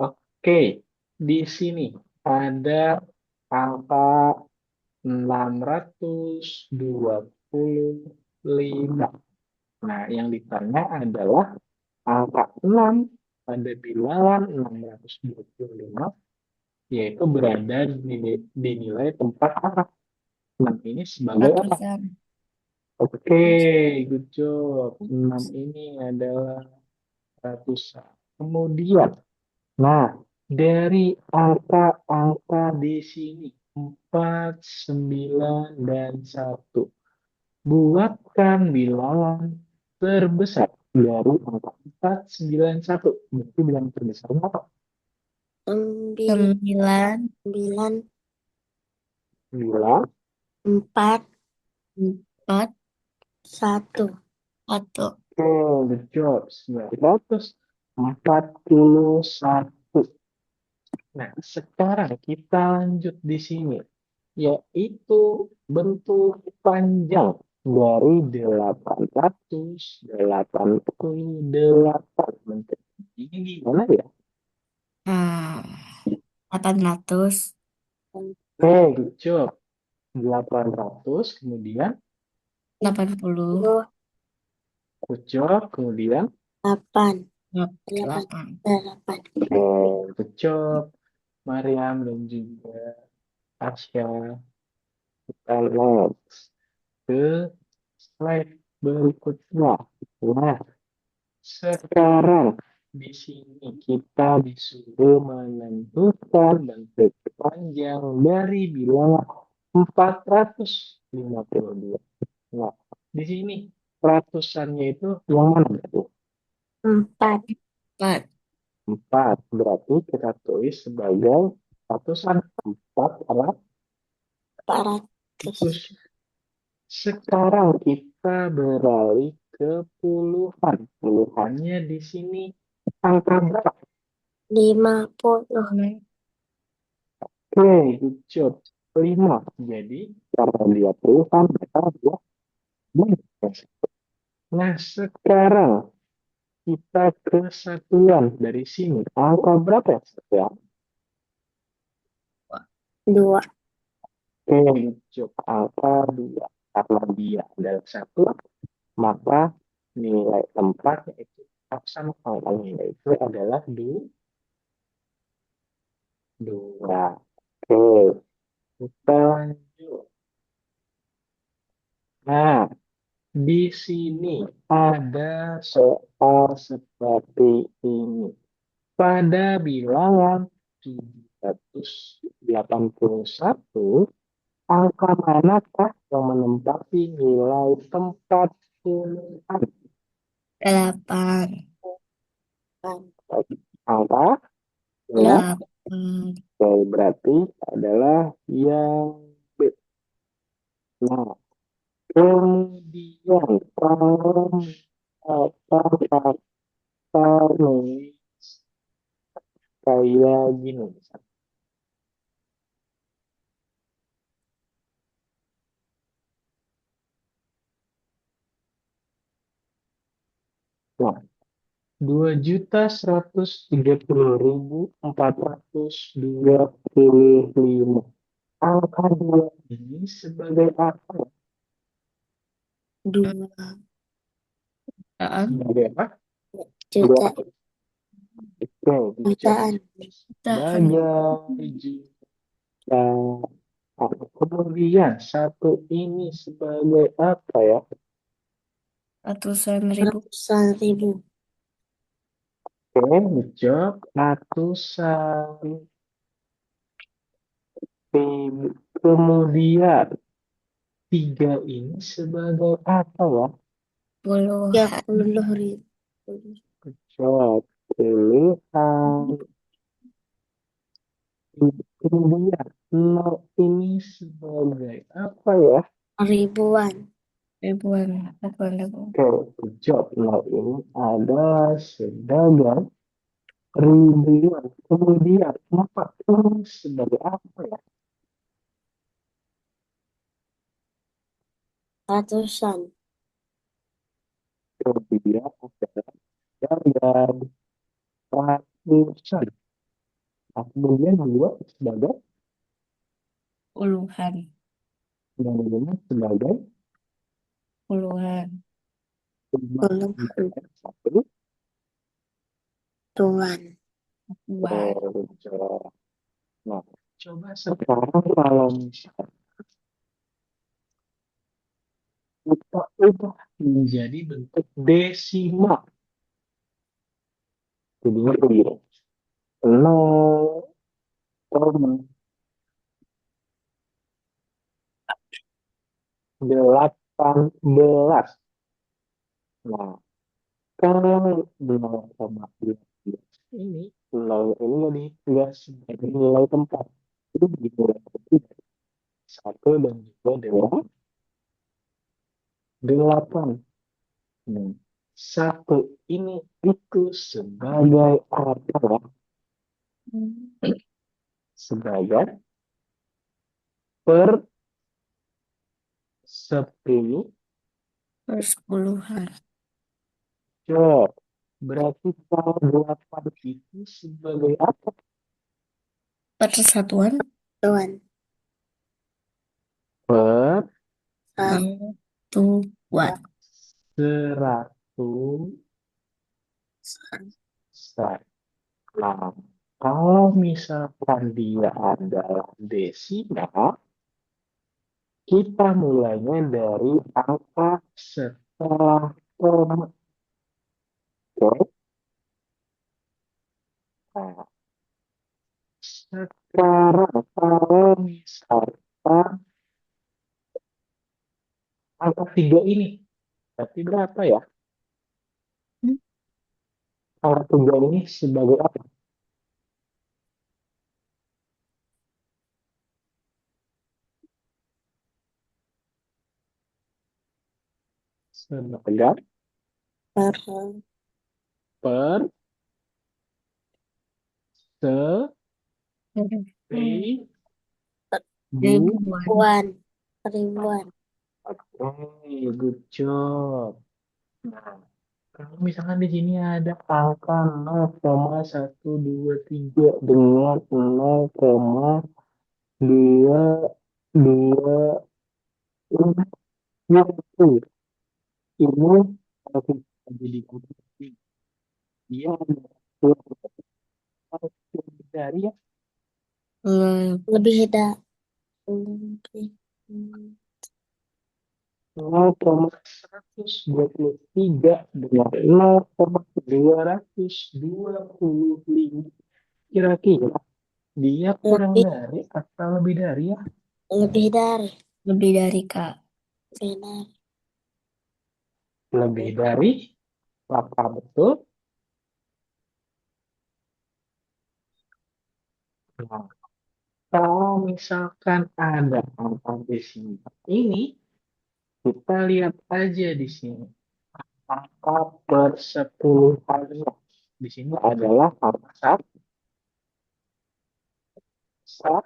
Oke, di sini ada angka 625. Nah, yang ditanya adalah angka 6 pada bilangan 625, yaitu berada di nilai tempat apa? 6 ini sebagai apa? Ratusan. Oke, good job. 6 ini adalah ratusan. Kemudian, nah, dari angka-angka di sini, 4, 9, dan 1. Buatkan bilangan terbesar dari angka 4, 9, 1. Berarti bilangan terbesarnya apa? 9, 9, 9. 4, 4, 1. 1. Oh, good job. 941. Nah, sekarang kita lanjut di sini, yaitu bentuk panjang dari 888. Bentuk ini gimana ya? Nah, 800, Oke, good job. 800, kemudian 80, 10, good job, kemudian 8. Delapan. Delapan. Delapan. Oke, good job. Mariam dan juga Arsya. Kita next ke slide berikutnya. Nah, sekarang di sini kita disuruh menentukan bentuk panjang dari bilangan 452. Nah, di sini ratusannya itu yang mana tuh? Empat. Empat. 4. Berarti kita tulis sebagai ratusan 4 Empat ratus. ratus. Sekarang kita beralih ke puluhan. Puluhannya di sini angka berapa? 50. Oke, good job. 5. Jadi, karena dia puluhan, maka dia banyak. Nah, sekarang kita ke satuan dari sini. Angka berapa ya? Satuan? Dua. Oke, good job. Angka 2. Karena dia adalah satu, maka nilai tempatnya itu sama angkanya yaitu adalah 2. Oke, kita lanjut. Nah, di sini ada soal seperti ini. Pada bilangan 781, angka manakah yang menempati nilai tempat puluhan? Delapan. Angka ya, Delapan. oke, berarti adalah yang B. Nah, kemudian kalau kata nulis kayak gini. Nah, 2.130.425. Angka 2 ini sebagai apa? Dua Sebagai apa? Dua. juta. Oke, Jutaan. Jutaan. sebagai juta. Kemudian satu ini sebagai apa ya? Ratusan ribu. Ratusan ribu. Oke, good job. Ratusan ribu. Kemudian 3 ini sebagai apa ya? 30 Puluhan. ribu. Good job. Pilihan. Kemudian 0 ini sebagai apa ya? Ribuan. Ribuan. Ribuan. Oke, good job. 0 ini adalah sebagai ribuan. Kemudian 4 ini sebagai apa ya? Ratusan. Kemudian adalah ratusan. Nah, kemudian 2 sebagai Puluhan. yang sebagai Puluhan. Puluhan. satu. Tuan. Buat. Nah, coba sekarang kalau misalnya kita ubah menjadi bentuk desimal. Jadinya begini. 0,18. Nah, kalau 0,18 ini, nol ini nggak sebagai nilai tempat. Itu dimulai dari 1 dan juga dengan 8. Hmm. 1 ini itu sebagai apa ya? Sebagai per 10 Persepuluhan. job. Berarti kalau 8 itu sebagai apa? Persatuan. Tuan. Per Satuan. 100 besar. Nah, kalau misalkan dia adalah desimal, kita mulainya dari angka setelah koma. Oke? Nah, sekarang kalau misalkan angka 3 ini, berarti berapa ya? Hmm, Angka 3 ini sebagai apa? Sebagai Per per se hmm, bu. ribuan. ribuan. Ribuan. Oke, good job. Nah, kalau misalkan di sini ada angka 0,123 dengan 0,225, ini kalau kita jadi kunci, dia dari Le- Lebih lebih. Hmm, 0,123 dengan 0,225. Kira-kira dia kurang Lebih, dari atau lebih dari ya? lebih dari. Lebih dari Kak. Lebih dari. Lebih dari apa betul? Nah, kalau misalkan ada angka desimal ini, kita lihat aja di sini. Angka persepuluhannya. Di sini adalah angka satu.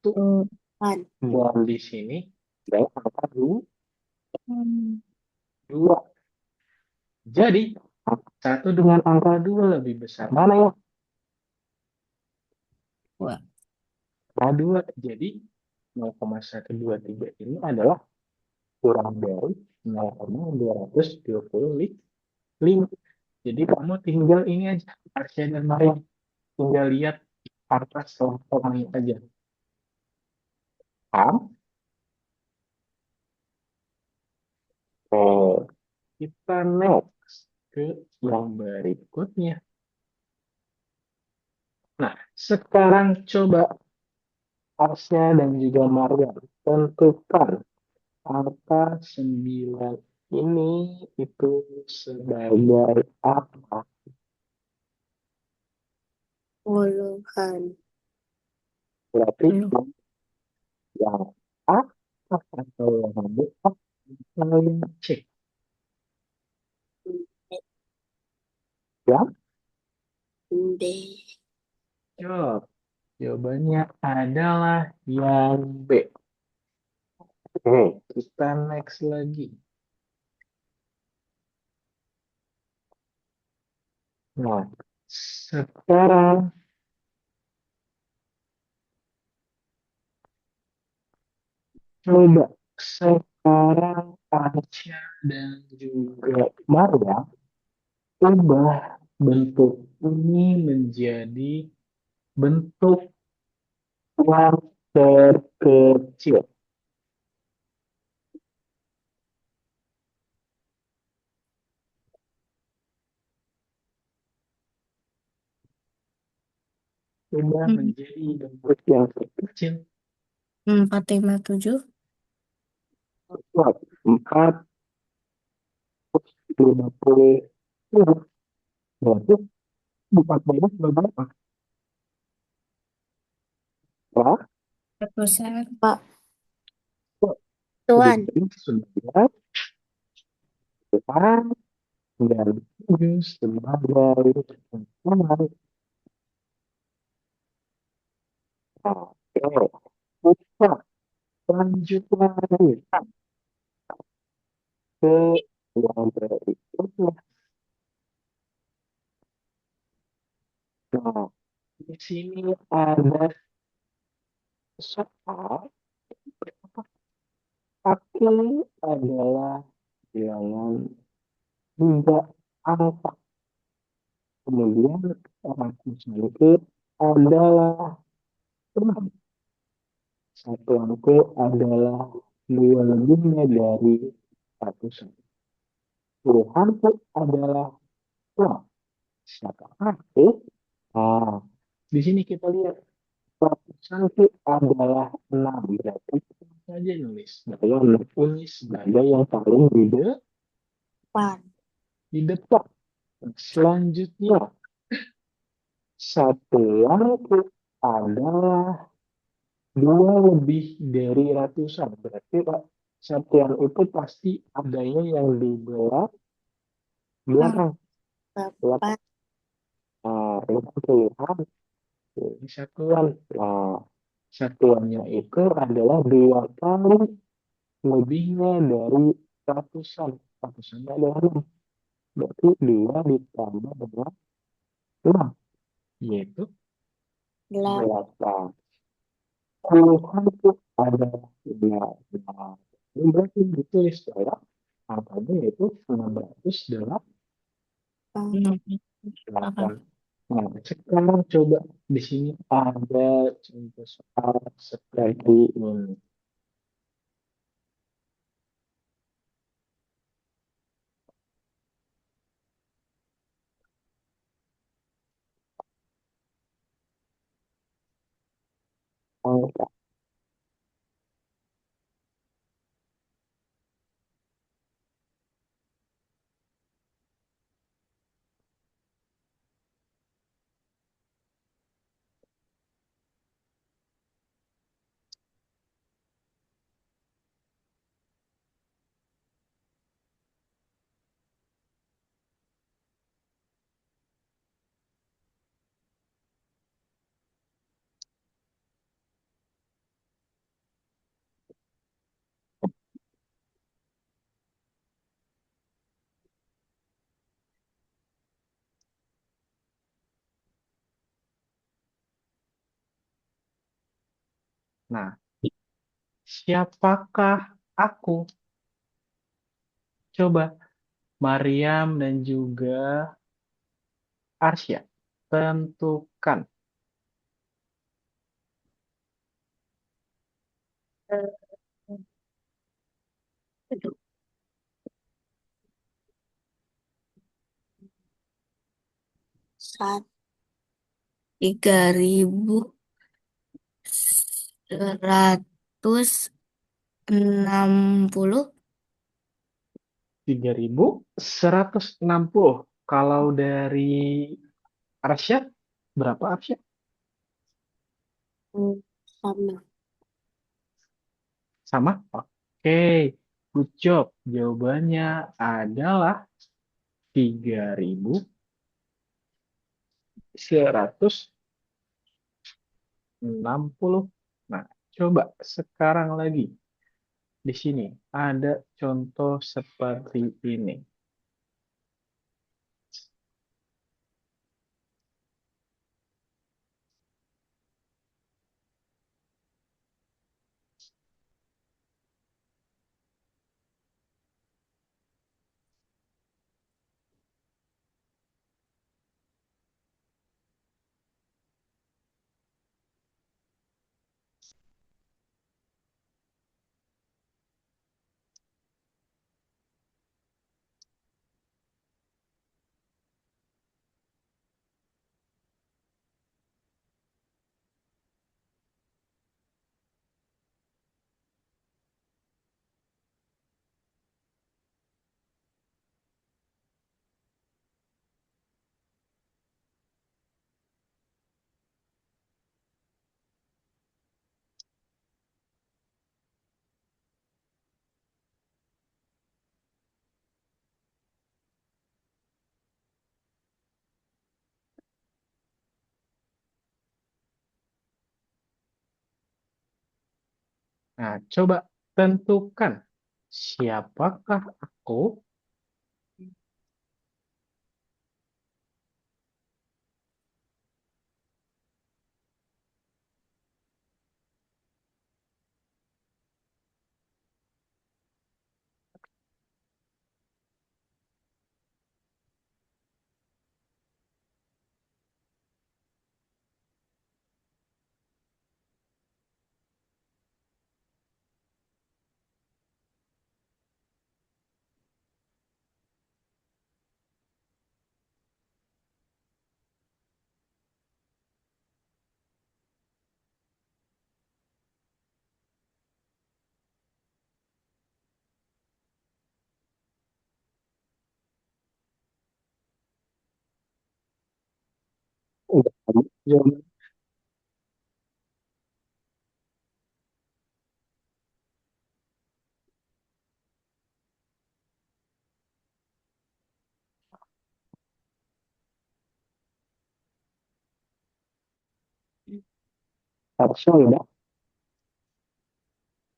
Hmm, An. Dan di sini adalah angka hmm, dua. Jadi, angka satu dengan angka dua lebih besar mana ya? Wah, Angka dua. Jadi, 0,123 ini adalah kurang dari 0,225. Jadi kamu tinggal ini aja, Arsya dan Mariam. Tinggal lihat harta setelah komanya aja. Paham? Oke, kita next ke yang berikutnya. Nah, sekarang coba Arsya dan juga Mariam tentukan angka 9 ini itu sebagai apa? Puluhan. Berarti lu. yang A atau yang B atau yang C? Ya, B. jawab. Jawabannya adalah yang B. Oke, kita next lagi. Nah, sekarang coba sekarang Arsya dan juga Maria ubah bentuk ini menjadi bentuk yang terkecil. Ubah Hmm, menjadi bentuk yang terkecil. 457. Wah, 450. Berarti 14 berapa? Wah, Ratusan. Pak. kok udah Tuan. jadi 9, Tuhan, dan 7 sebagai pertemuan. Oke, kita lanjut lagi ke yang berikutnya. Nah, di sini ada soal pakai adalah bilangan hingga angka. Kemudian ratusan itu adalah enam. Satuan itu adalah dua lebihnya dari ratusan. Puluhan itu adalah uang. Siapakah itu? Nah, di sini kita lihat ratusan itu adalah 6. Berarti kita saja nulis bahwa 6 ini sebagai yang paling Pan. di depan. Selanjutnya, satuan itu adalah dua lebih dari ratusan. Berarti Pak, satuan itu pasti adanya yang di Enam. belakang. Belakang. Delapan. Nah, ini kan puluhan. Ini satuan. Nah, satuannya itu adalah dua kali lebihnya dari ratusan. Ratusannya adalah 6. Berarti 2 ditambah dengan 6. Yaitu Delapan. 8. Puluhan itu ada ya, nah, ini berarti ditulis ya angkanya yaitu 608. Delapan. Nah, sekarang coba di sini ada contoh soal seperti ini. Angka. Nah, siapakah aku? Coba Mariam dan juga Arsya tentukan. Satu. 3.160. 3160. Kalau dari Arsya, berapa Arsya? Sama. Sama? Oke, good job. Jawabannya adalah 3160. Nah, coba sekarang lagi. Di sini ada contoh seperti ini. Nah, coba tentukan siapakah aku. Jawaban Arsya udah.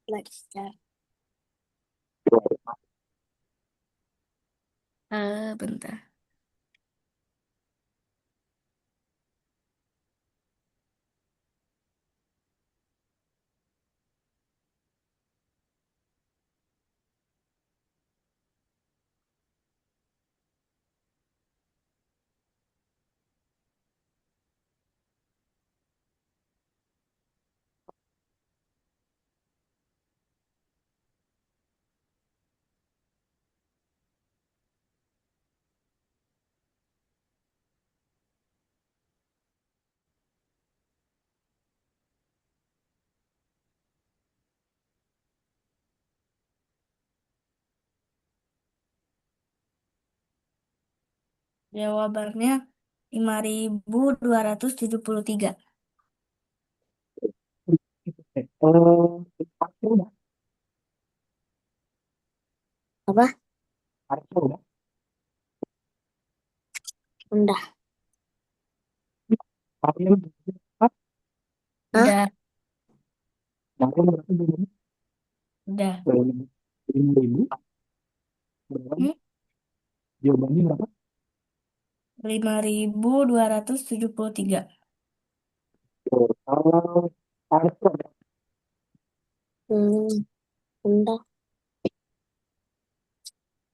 Belajar. Bentar. Jawabannya 5.273. Arsya udah. Apa? Arsya udah. Udah. Kalian berapa? Hah? Udah, Kalian berapa jawabannya? udah. 5.000. Berapa? Hmm? Jawabannya berapa? 5.273. Kalau Arsya udah. Hmm, udah.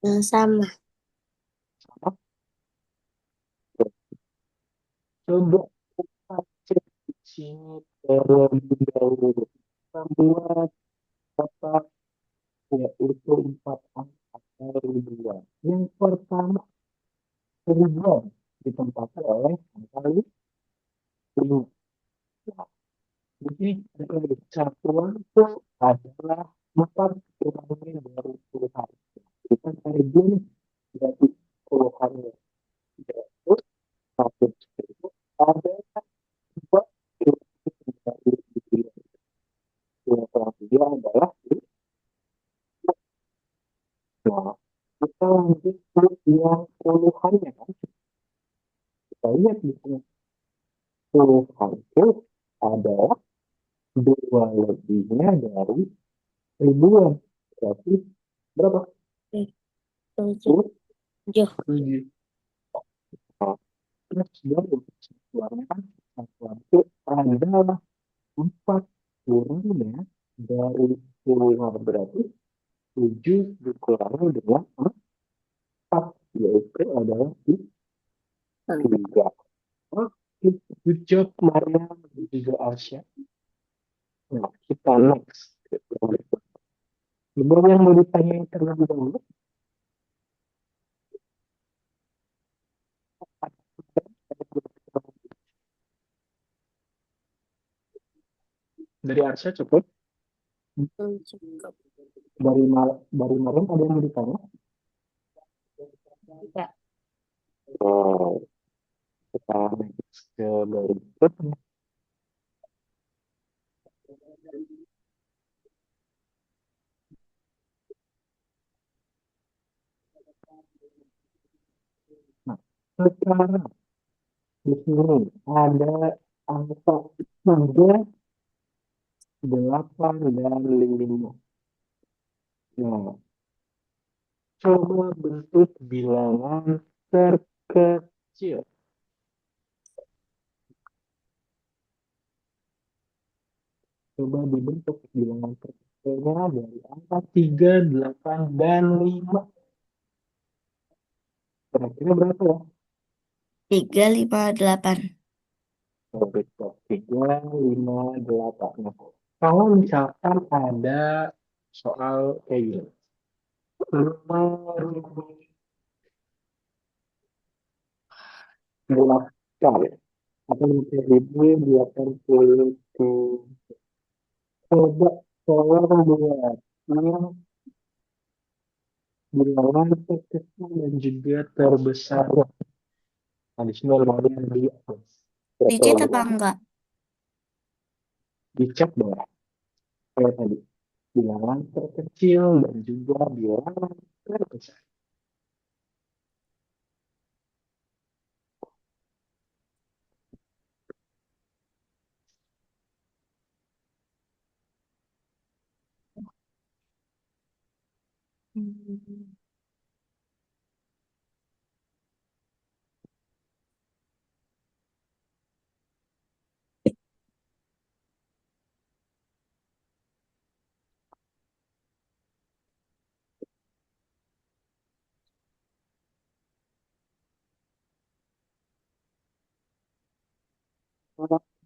Yang sama. Coba kita cek di sini terlebih dahulu. Kita buat kotak yaitu 4 angka dari 2. Yang pertama, ribuan ditempati oleh angka 5. Nah, di sini ada lagi satuan itu adalah 4 kurangnya dari puluhan. Kita cari dulu nih, berarti puluhannya. Yaitu 1 itu ada 2 dari 2. Yang selanjutnya adalah nah, kita lanjut ke yang puluhannya kan. Kita lihat di sini puluhan itu adalah 2 lebihnya dari ribuan. Berarti berapa? Tujuh. 7. Nah, terus dari satuannya kan satuan itu adalah 4 kurangnya dari 10. Berarti 7 dikurangi dengan 4, yaitu adalah 3. Oke, good job Maria dan juga Arsya. Nah, kita next. Ada yang mau ditanyain terlebih dahulu? Dari Arsya cukup. Cukup. Dari Mariam ada yang mau ditanya? Ya. Oh, kita next ke berikutnya. Nah, sekarang di sini ada angka 3, 8, dan 5. Nah, coba bentuk bilangan terkecil. Coba dibentuk bilangan terkecilnya dari angka 3, 8, dan 5. Kira-kira berapa ya? 358. Oh, betul. 3, 5, 8. Nah, kalau misalkan ada soal kayak gini. 5.000 atau 5.080. Coba tolong buat yang bilangan terkecil dan juga terbesar. Nah, di sini ada yang di atas. Dicet Betul. apa enggak? Dicek dong. Kayak tadi. Bilangan terkecil dan juga bilangan terbesar. Hmm.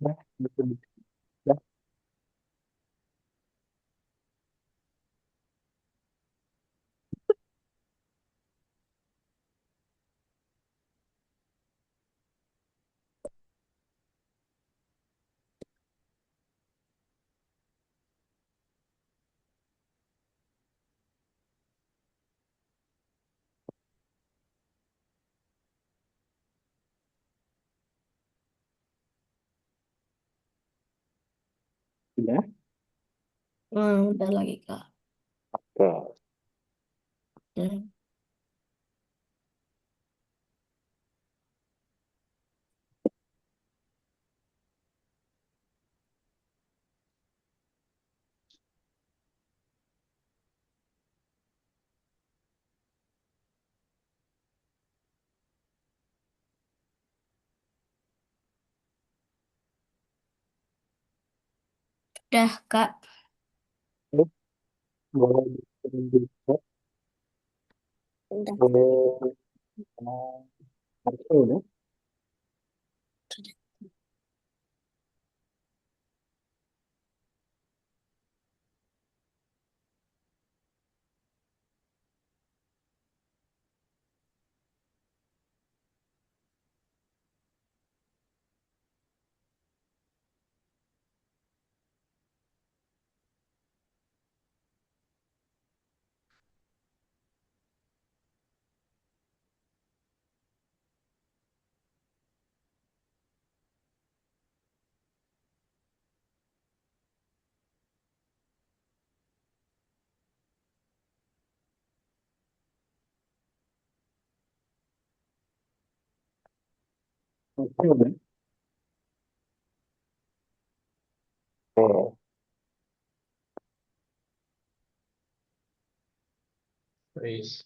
Nah, betul. Dah, ya. Udah lagi Kak. Oke. Hmm. Udah Kak. Terus boleh ditunjukkan. Udah. Boleh. Harusnya udah. Harusnya udah. Oke. Wis.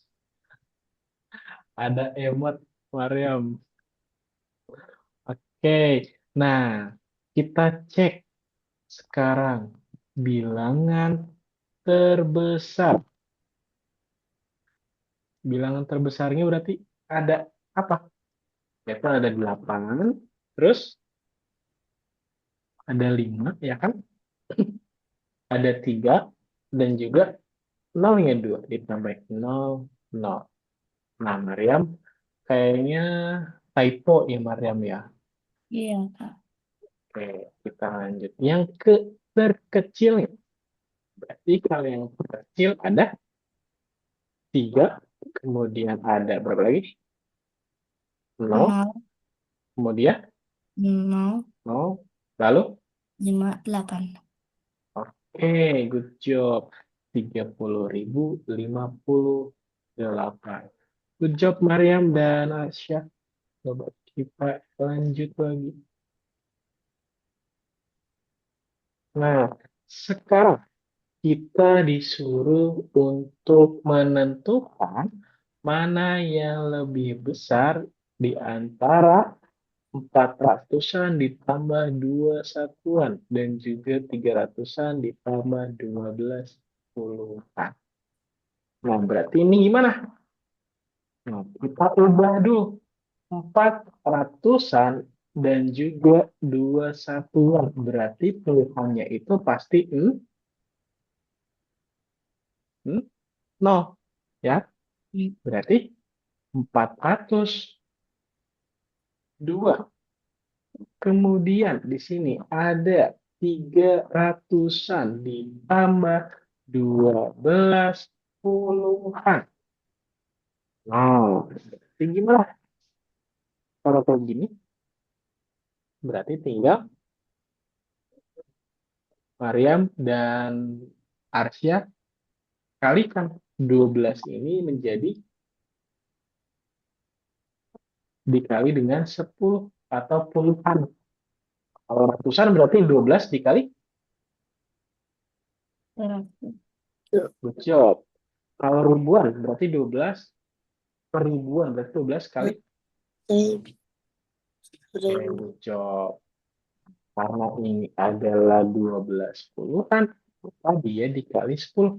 Ada emot Mariam. Oke. Nah, kita cek sekarang bilangan terbesar. Bilangan terbesarnya berarti ada apa? Yaitu ada 8, terus ada 5, ya kan? Ada 3 dan juga nolnya 2 ditambah 0, 0. Nah, Mariam, kayaknya typo ya Mariam ya. Iya Kak. Oke, kita lanjut. Yang ke terkecilnya. Berarti kalau yang terkecil ada 3, kemudian ada berapa lagi? 0, 0, kemudian 0, 0, lalu 5, 8. oke, good job. 30.058. Good job Mariam dan Asya. Coba kita lanjut lagi. Nah, sekarang kita disuruh untuk menentukan mana yang lebih besar di antara 400-an ditambah 2 satuan dan juga 300-an ditambah 12 puluhan. Nah, berarti ini gimana? Nah, kita ubah dulu 400-an dan juga 2 satuan. Berarti puluhannya itu pasti 0. Ya, Hmm. berarti 402. Kemudian di sini ada 300-an ditambah 12 puluhan. Nah, berarti gimana kalau kayak gini? Berarti tinggal Mariam dan Arsya kalikan 12 ini menjadi dikali dengan 10 atau puluhan. Kalau ratusan berarti 12 dikali Berarti good job. Kalau ribuan berarti 12 per ribuan berarti 12 kali. Seribu. Oke, good job. Karena ini adalah 12 puluhan, maka dia dikali 10.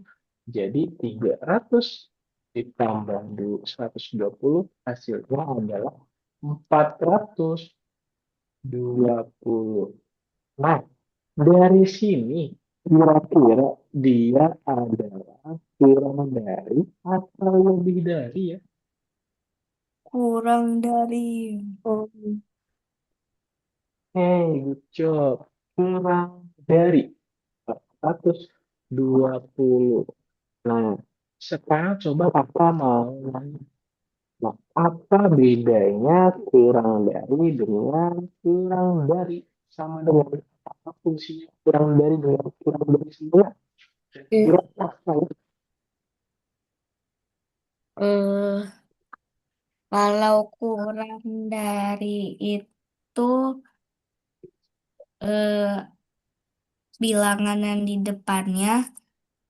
Jadi 300 ditambah 120 hasilnya adalah 420. Nah, dari sini kira-kira dia adalah kurang dari atau lebih dari ya? kurang dari Oh, Hey, good job. Kurang dari 420. Nah, sekarang coba kakak mau nanya. Nah, apa bedanya kurang dari dengan kurang dari sama dengan apa fungsinya kurang dari dengan kurang dari sembilan? eh, Kira apa ya? eh kalau kurang dari itu eh bilangan yang di depannya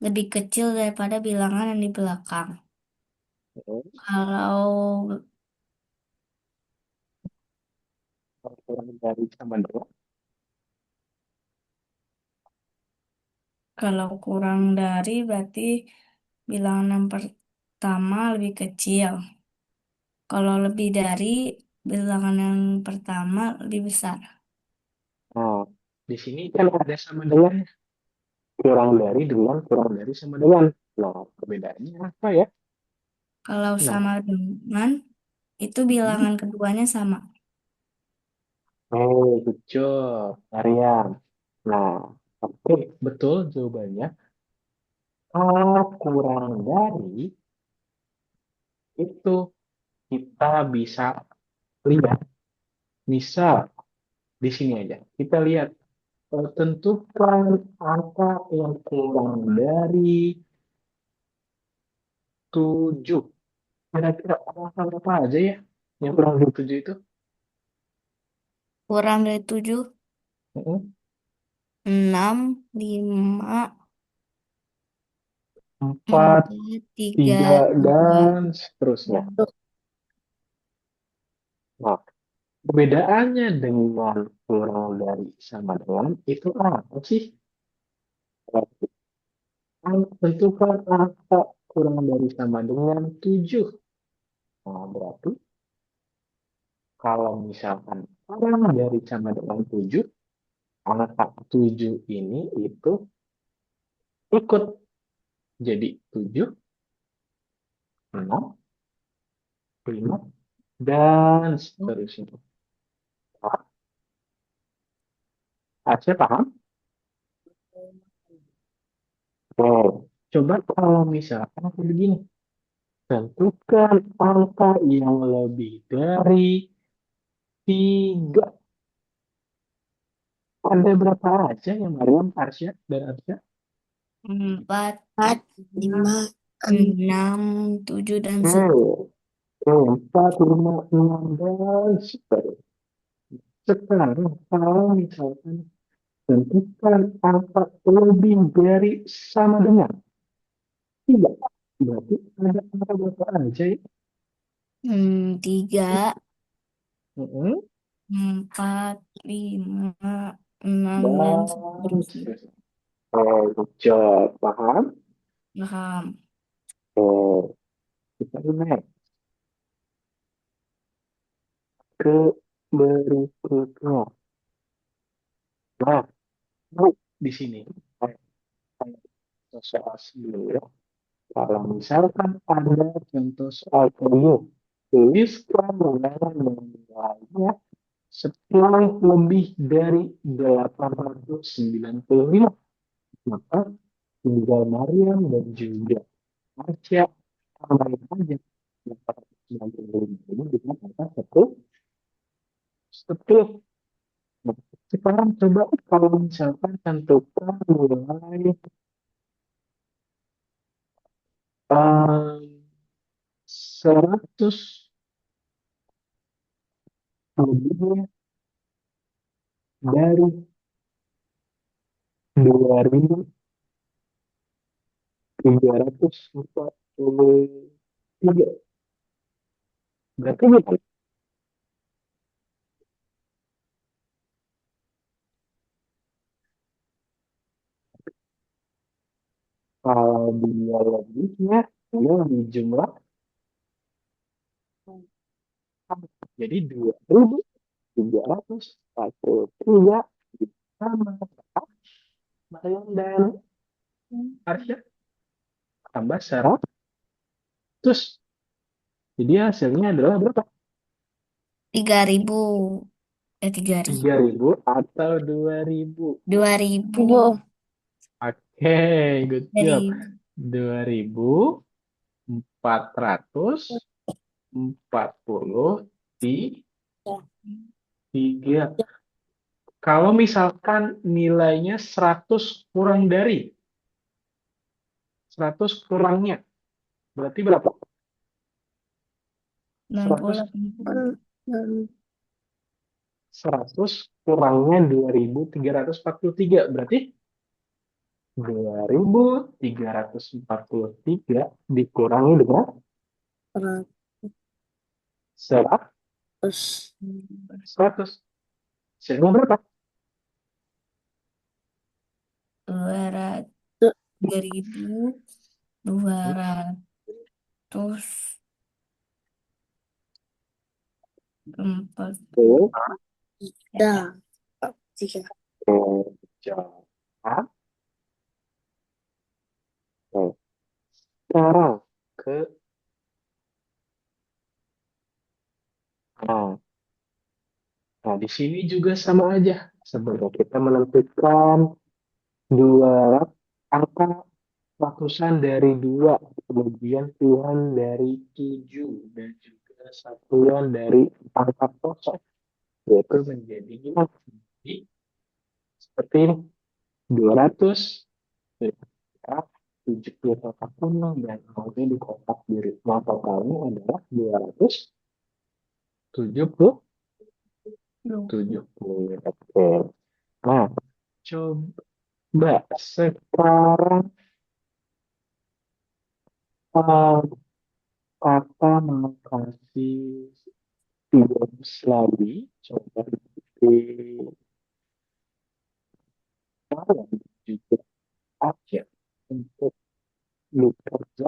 lebih kecil daripada bilangan yang di belakang. Kalau Kurang dari sama dengan kalau kurang dari berarti bilangan yang pertama lebih kecil. Kalau lebih dari bilangan yang pertama lebih besar. nah, di sini kan ada sama dengan kurang dari dengan kurang dari sama dengan. Nah, perbedaannya apa ya? Kalau Nah, sama dengan itu hmm, bilangan keduanya sama. good job, Aryan. Nah, oke, betul jawabannya. Kalau kurang dari itu kita bisa lihat, misal di sini aja. Kita lihat, tentukan angka yang kurang dari 7. Kira-kira angka apa aja ya yang kurang dari 7 itu? Kurang dari 7, Mm-mm. 6, 5, 4, 4, 3, 3, 2. dan seterusnya. Nah, perbedaannya dengan kurang dari sama dengan itu apa sih? Tentukan angka kurang dari sama dengan 7. Nah, berarti kalau misalkan kurang dari sama dengan 7, angka 7 ini itu ikut jadi 7, 6, 5, dan seterusnya. Aceh paham? Oke. Coba kalau misalkan aku begini, tentukan angka yang lebih dari 3. Ada berapa aja yang Mariam, Arsya, dan Arsya? 4, 4, 5, 6. 6, 7, dan Oke. 4, 5, 6, dan seterusnya. Sekarang kalau misalkan tentukan angka lebih dari sama dengan 3. Berarti ada angka berapa aja ya? 3, Mm-mm. 4, 5, 6, dan Dan seterusnya. seterusnya. Oh, good job. Paham? Paham. Oh, kita naik ke berikutnya. Nah, Bu, di sini soal sebelumnya. Kalau misalkan ada contoh soal kayu, tuliskan ulangan nilainya 10 lebih dari 895. Maka tinggal Mariam dan juga Arcia tambahin aja 895 ini dengan angka 10. Sekarang coba kalau misalkan tentukan nilai em, 100 lebih dari 2.343. Berarti gitu. Kalau dia lebihnya, dia lebih jumlah. Jadi 2.343 sama Mariam dan Arsya tambah 100. Jadi hasilnya adalah berapa? 3.000. 3.000. 3.000 atau 2.000? 2.000. Ibu, Oke, good job. Dari 2.443. ya, Kalau misalkan nilainya 100 kurang dari 100 kurangnya, berarti berapa? 100, 60. kan, em, 100 kurangnya 2.343, berarti 2.343 dikurangi dengan 100. 100. Hasilnya berapa? 200. 3.240. Tiga. Tiga. Oke, sekarang ke nah, nah, di sini juga sama aja. Sebenarnya kita menentukan dua angka ratusan dari dua, kemudian puluhan dari 7, dan juga satuan dari angka kosong, yaitu menjadi lima. Jadi, seperti ini, 200, ya, 70 kotak kuning, dan kemudian di kotak diri. Nah, totalnya adalah 277. Oke. Nah, coba sekarang eh, kakak mau kasih 13 lagi. Coba di dalam juga aja untuk lu kerja.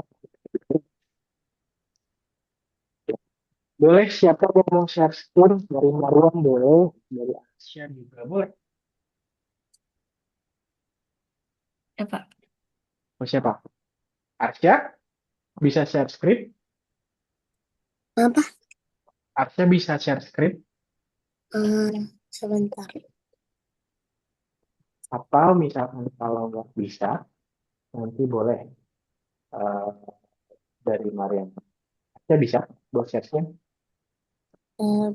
Boleh siapa yang mau share screen dari Marwan boleh, dari Asia juga boleh. Pak. Mau siapa? Arsya bisa share screen? Apa? Arsya bisa share screen? Sebentar. Atau misalkan kalau nggak bisa, nanti boleh eh, dari Mariam. Arsya bisa buat share screen?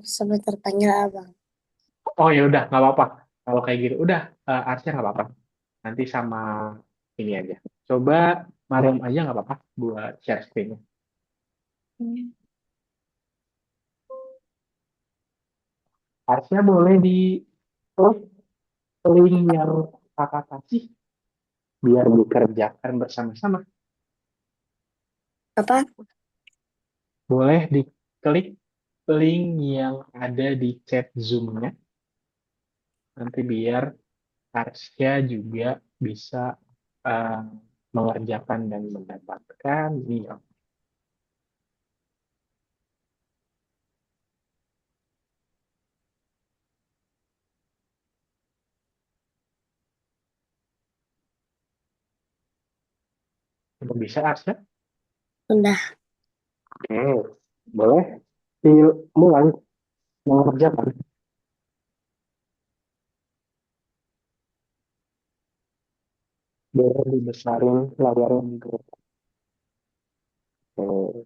Sebentar panggil abang. Oh ya udah nggak apa-apa. Kalau kayak gitu udah Arsya nggak apa-apa. Nanti sama ini aja. Coba Mariam aja nggak apa-apa buat share screen. Arsya boleh di klik link yang kakak kasih biar dikerjakan bersama-sama. Apa? Boleh diklik link yang ada di chat Zoom-nya. Nanti biar Arsya juga bisa eh, mengerjakan dan mendapatkan ini. Udah bisa Arsya? Udah. Oke, boleh mulai mengerjakan. Boleh dibesarin layarnya juga. Oke.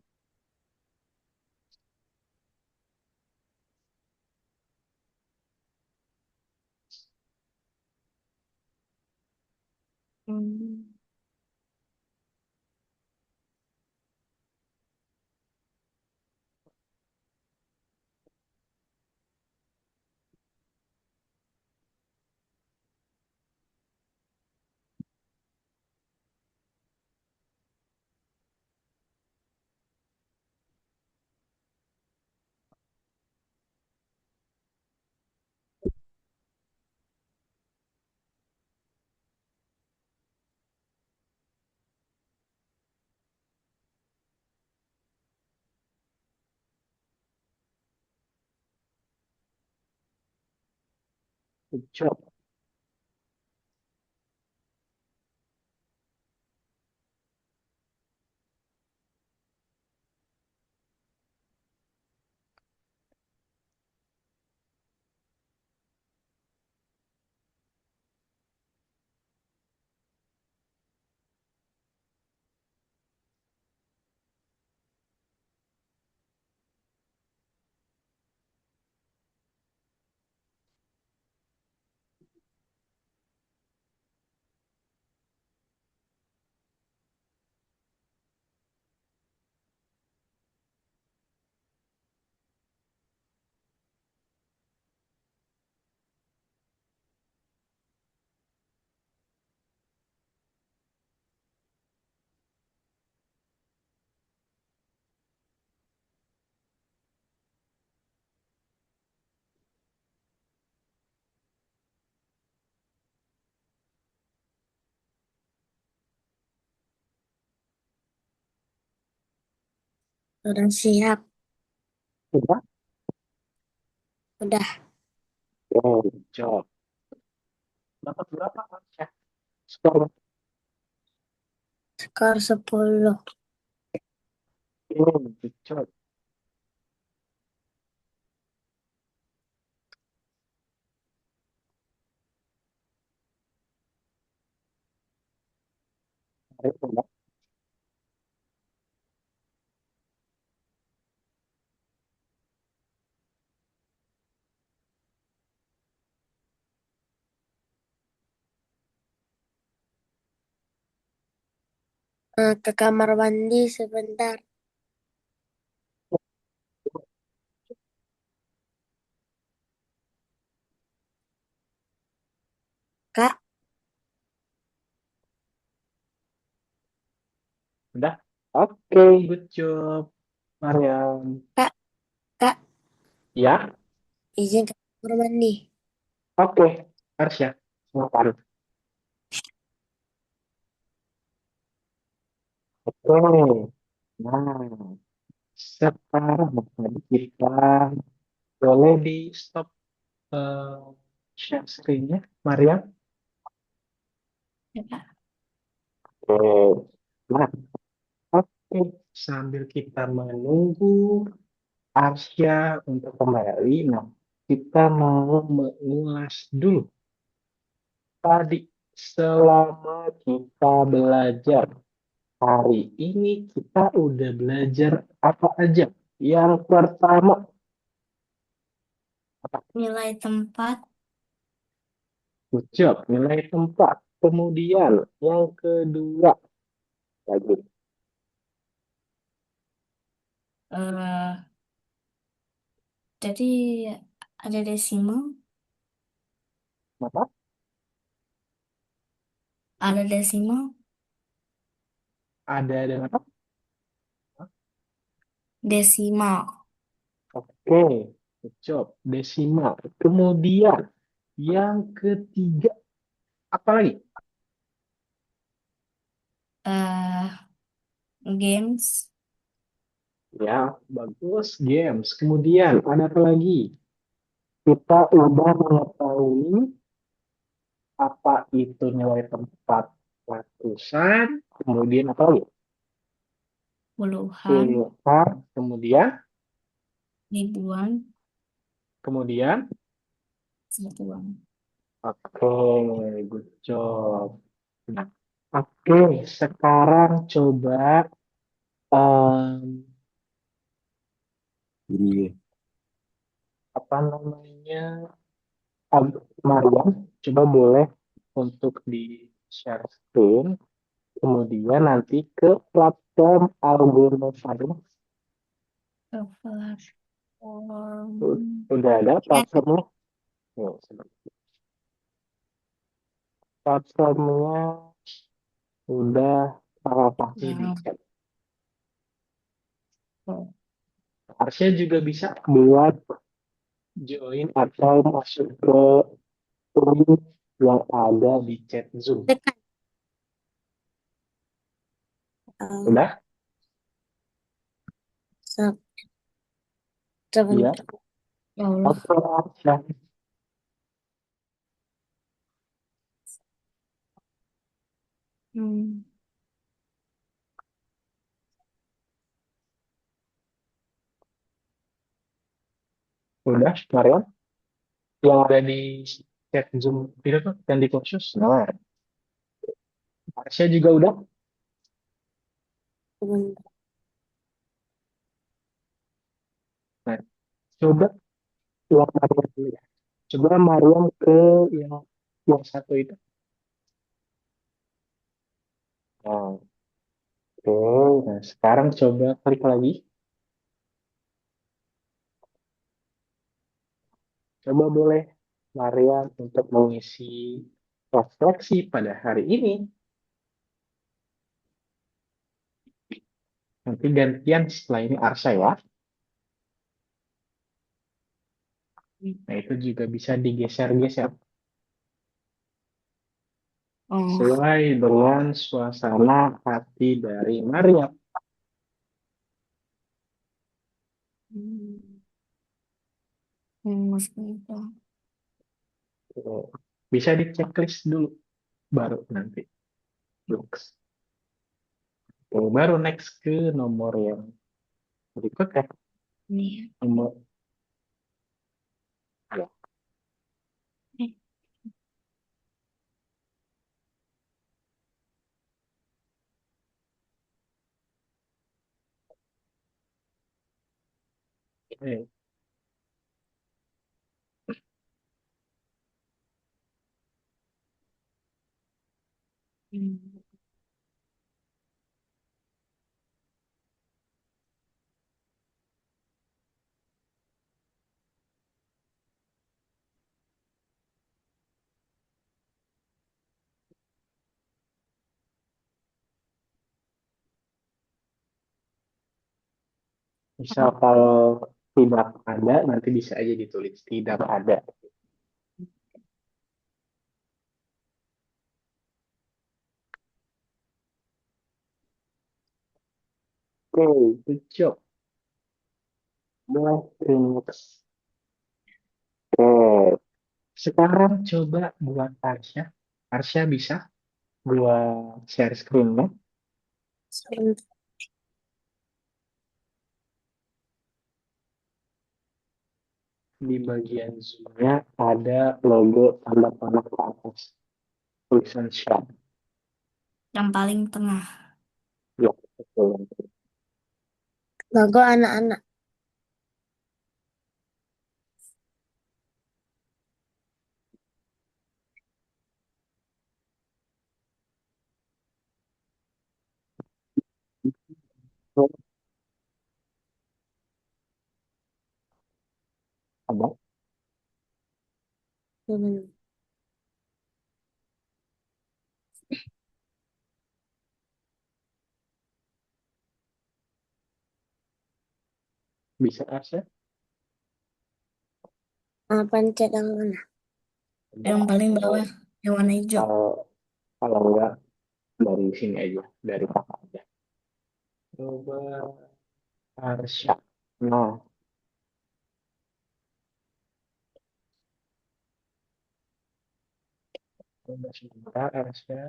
Hmm. Good job. Udah siap. Sudah? Udah. Oh, good job. Dapat berapa, Arsya? Skor. Skor 10. Oh, good job. Mari, Bunda. Ke kamar mandi sebentar. Kak, Udah? Oke, good job. Mariam. kak, kak, Ya, izin ke kamar mandi. oke. Arsya, silakan. Oke. Nah, sekarang tadi kita boleh di stop eh, share screen-nya, Mariam. Ya, Kak. Oke. Nah, oke. Sambil kita menunggu Arsya untuk kembali, nah, kita mau mengulas dulu tadi selama kita belajar. Hari ini kita udah belajar apa aja? Yang pertama, apa? Nilai tempat, Ucap, nilai tempat. Kemudian, yang kedua, lagi, eh jadi ada desimal, apa? ada desimal, Ada dan apa? desimal, Oke, ucap, desimal. Kemudian, yang ketiga, apa lagi? eh games, Ya, bagus, games. Kemudian, ada apa lagi? Kita udah mengetahui apa itu nilai tempat ratusan, kemudian apa lagi? puluhan, Puluhan, kemudian, ribuan, kemudian, satuan. oke, good job. Nah, oke, sekarang coba em, apa namanya, Mariam, coba boleh untuk di share screen, kemudian nanti ke platform Argono Farm. Ke platform. Udah ada Ya, platformnya? Yuk, platformnya udah kakak kasih di Nah, chat. Arsya juga bisa buat join atau masuk ke link yang ada di chat Zoom. dekat. Oh, Udah? se- Iya. sebentar. ya Allah. Oke, Arsya. Hmm. Udah, Mariam. Yang ada di chat Zoom itu tuh, yang di kursus. Nah, Arsya juga udah. Sebentar. Nah, coba yang Mariam dulu ya. Coba Mariam ke yang satu itu. Nah, oke. Nah, sekarang coba klik lagi. Coba boleh Mariam untuk mengisi refleksi pada hari ini. Nanti gantian setelah ini Arsya ya. Nah, itu juga bisa digeser-geser Oh. sesuai dengan suasana hati dari Mariam. Hmm. Sebentar. Bisa di checklist dulu, baru nanti next. Baru next ke nomor yang berikutnya. Nih. Nomor ya, Eh, oke. hmm. Misal kalau tidak ada, nanti bisa aja ditulis tidak ada. Oke, good job. Mulai ke next. Oke, sekarang coba buat Arsya. Arsya bisa buat share screen-nya. Sebentar. Di bagian zoom-nya ada logo tanda panah ke atas. Tulisan share. Yang paling tengah. Ya, betul. Logo anak-anak. Ada, Sebentar. bisa Arsya? Pencet yang mana? Ada Yang paling atau bawah. Yang warna hijau. kalau kalau enggak dari sini aja, dari kakak aja. Coba Arsya. Nah, coba sebentar Arsya.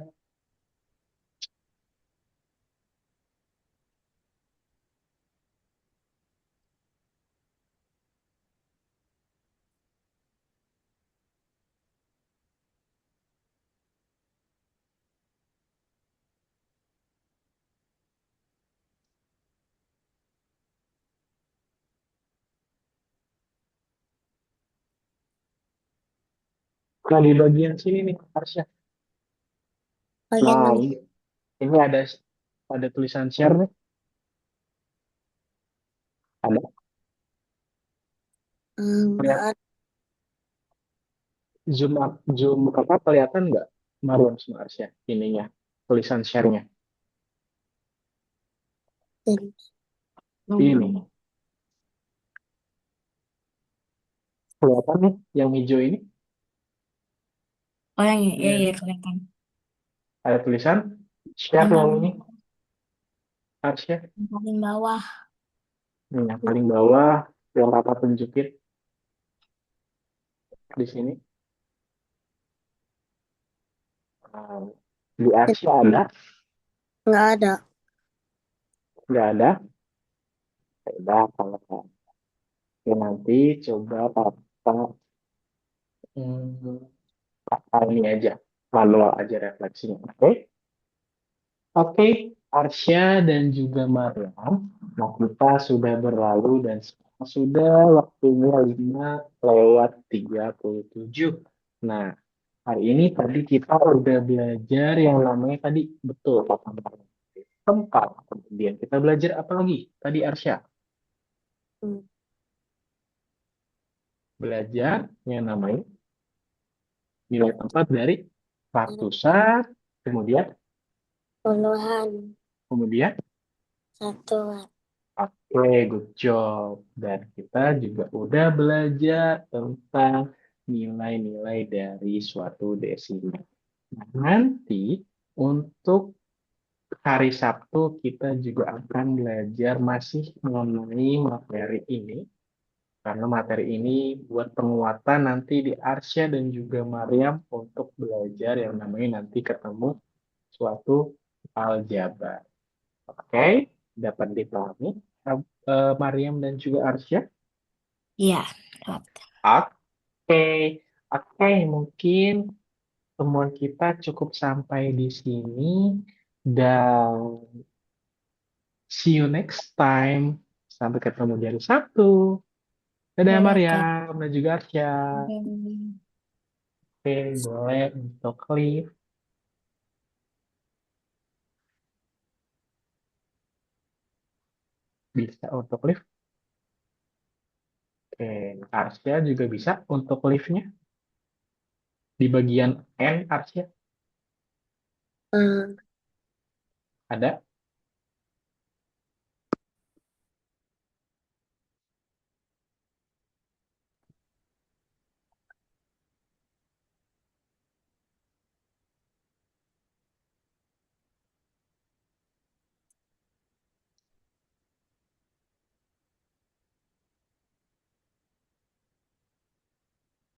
Nah, di bagian sini nih Arsya. Bagian Nah, mana? ini ada tulisan share nih. Ada. Enggak Lihat ada. zoom apa kelihatan nggak Mariam sama Arsya ininya tulisan share-nya. Ini kelihatan nih yang hijau ini Oh yang ya Iya. ya kelihatan. Ada tulisan share Yang lalu paling nih Arsya. yang paling bawah. Yang paling bawah yang Papa tunjukin di sini. Nah, di Arsya ada, Enggak ada. nggak ada. Udah kalau ya, nanti coba Papa hmm, ini aja manual aja refleksinya. Oke? Oke, Arsya dan juga Mariam, nah kita sudah berlalu dan sekarang sudah waktunya 5:37. Nah, hari ini tadi kita udah belajar yang namanya tadi, betul, tempat. Kemudian kita belajar apa lagi? Tadi Arsya, Hmm. belajar yang namanya nilai tempat dari ratusan, kemudian, Puluhan. kemudian, Satuan. oke, good job. Dan kita juga udah belajar tentang nilai-nilai dari suatu desimal. Nah, nanti untuk hari Sabtu kita juga akan belajar masih mengenai materi ini. Karena materi ini buat penguatan nanti di Arsya dan juga Mariam untuk belajar yang namanya nanti ketemu suatu aljabar. Oke, dapat dipahami, Mariam dan juga Arsya? Iya. Dapat. Oke, oke, mungkin temuan kita cukup sampai di sini dan see you next time. Sampai ketemu di hari Sabtu. Dadah Dadah Kak. Mariam dan juga Arsya. Dadah. Oke, boleh untuk live. Bisa untuk live. Oke, Arsya juga bisa untuk live-nya. Di bagian N, Arsya Hmm. ada.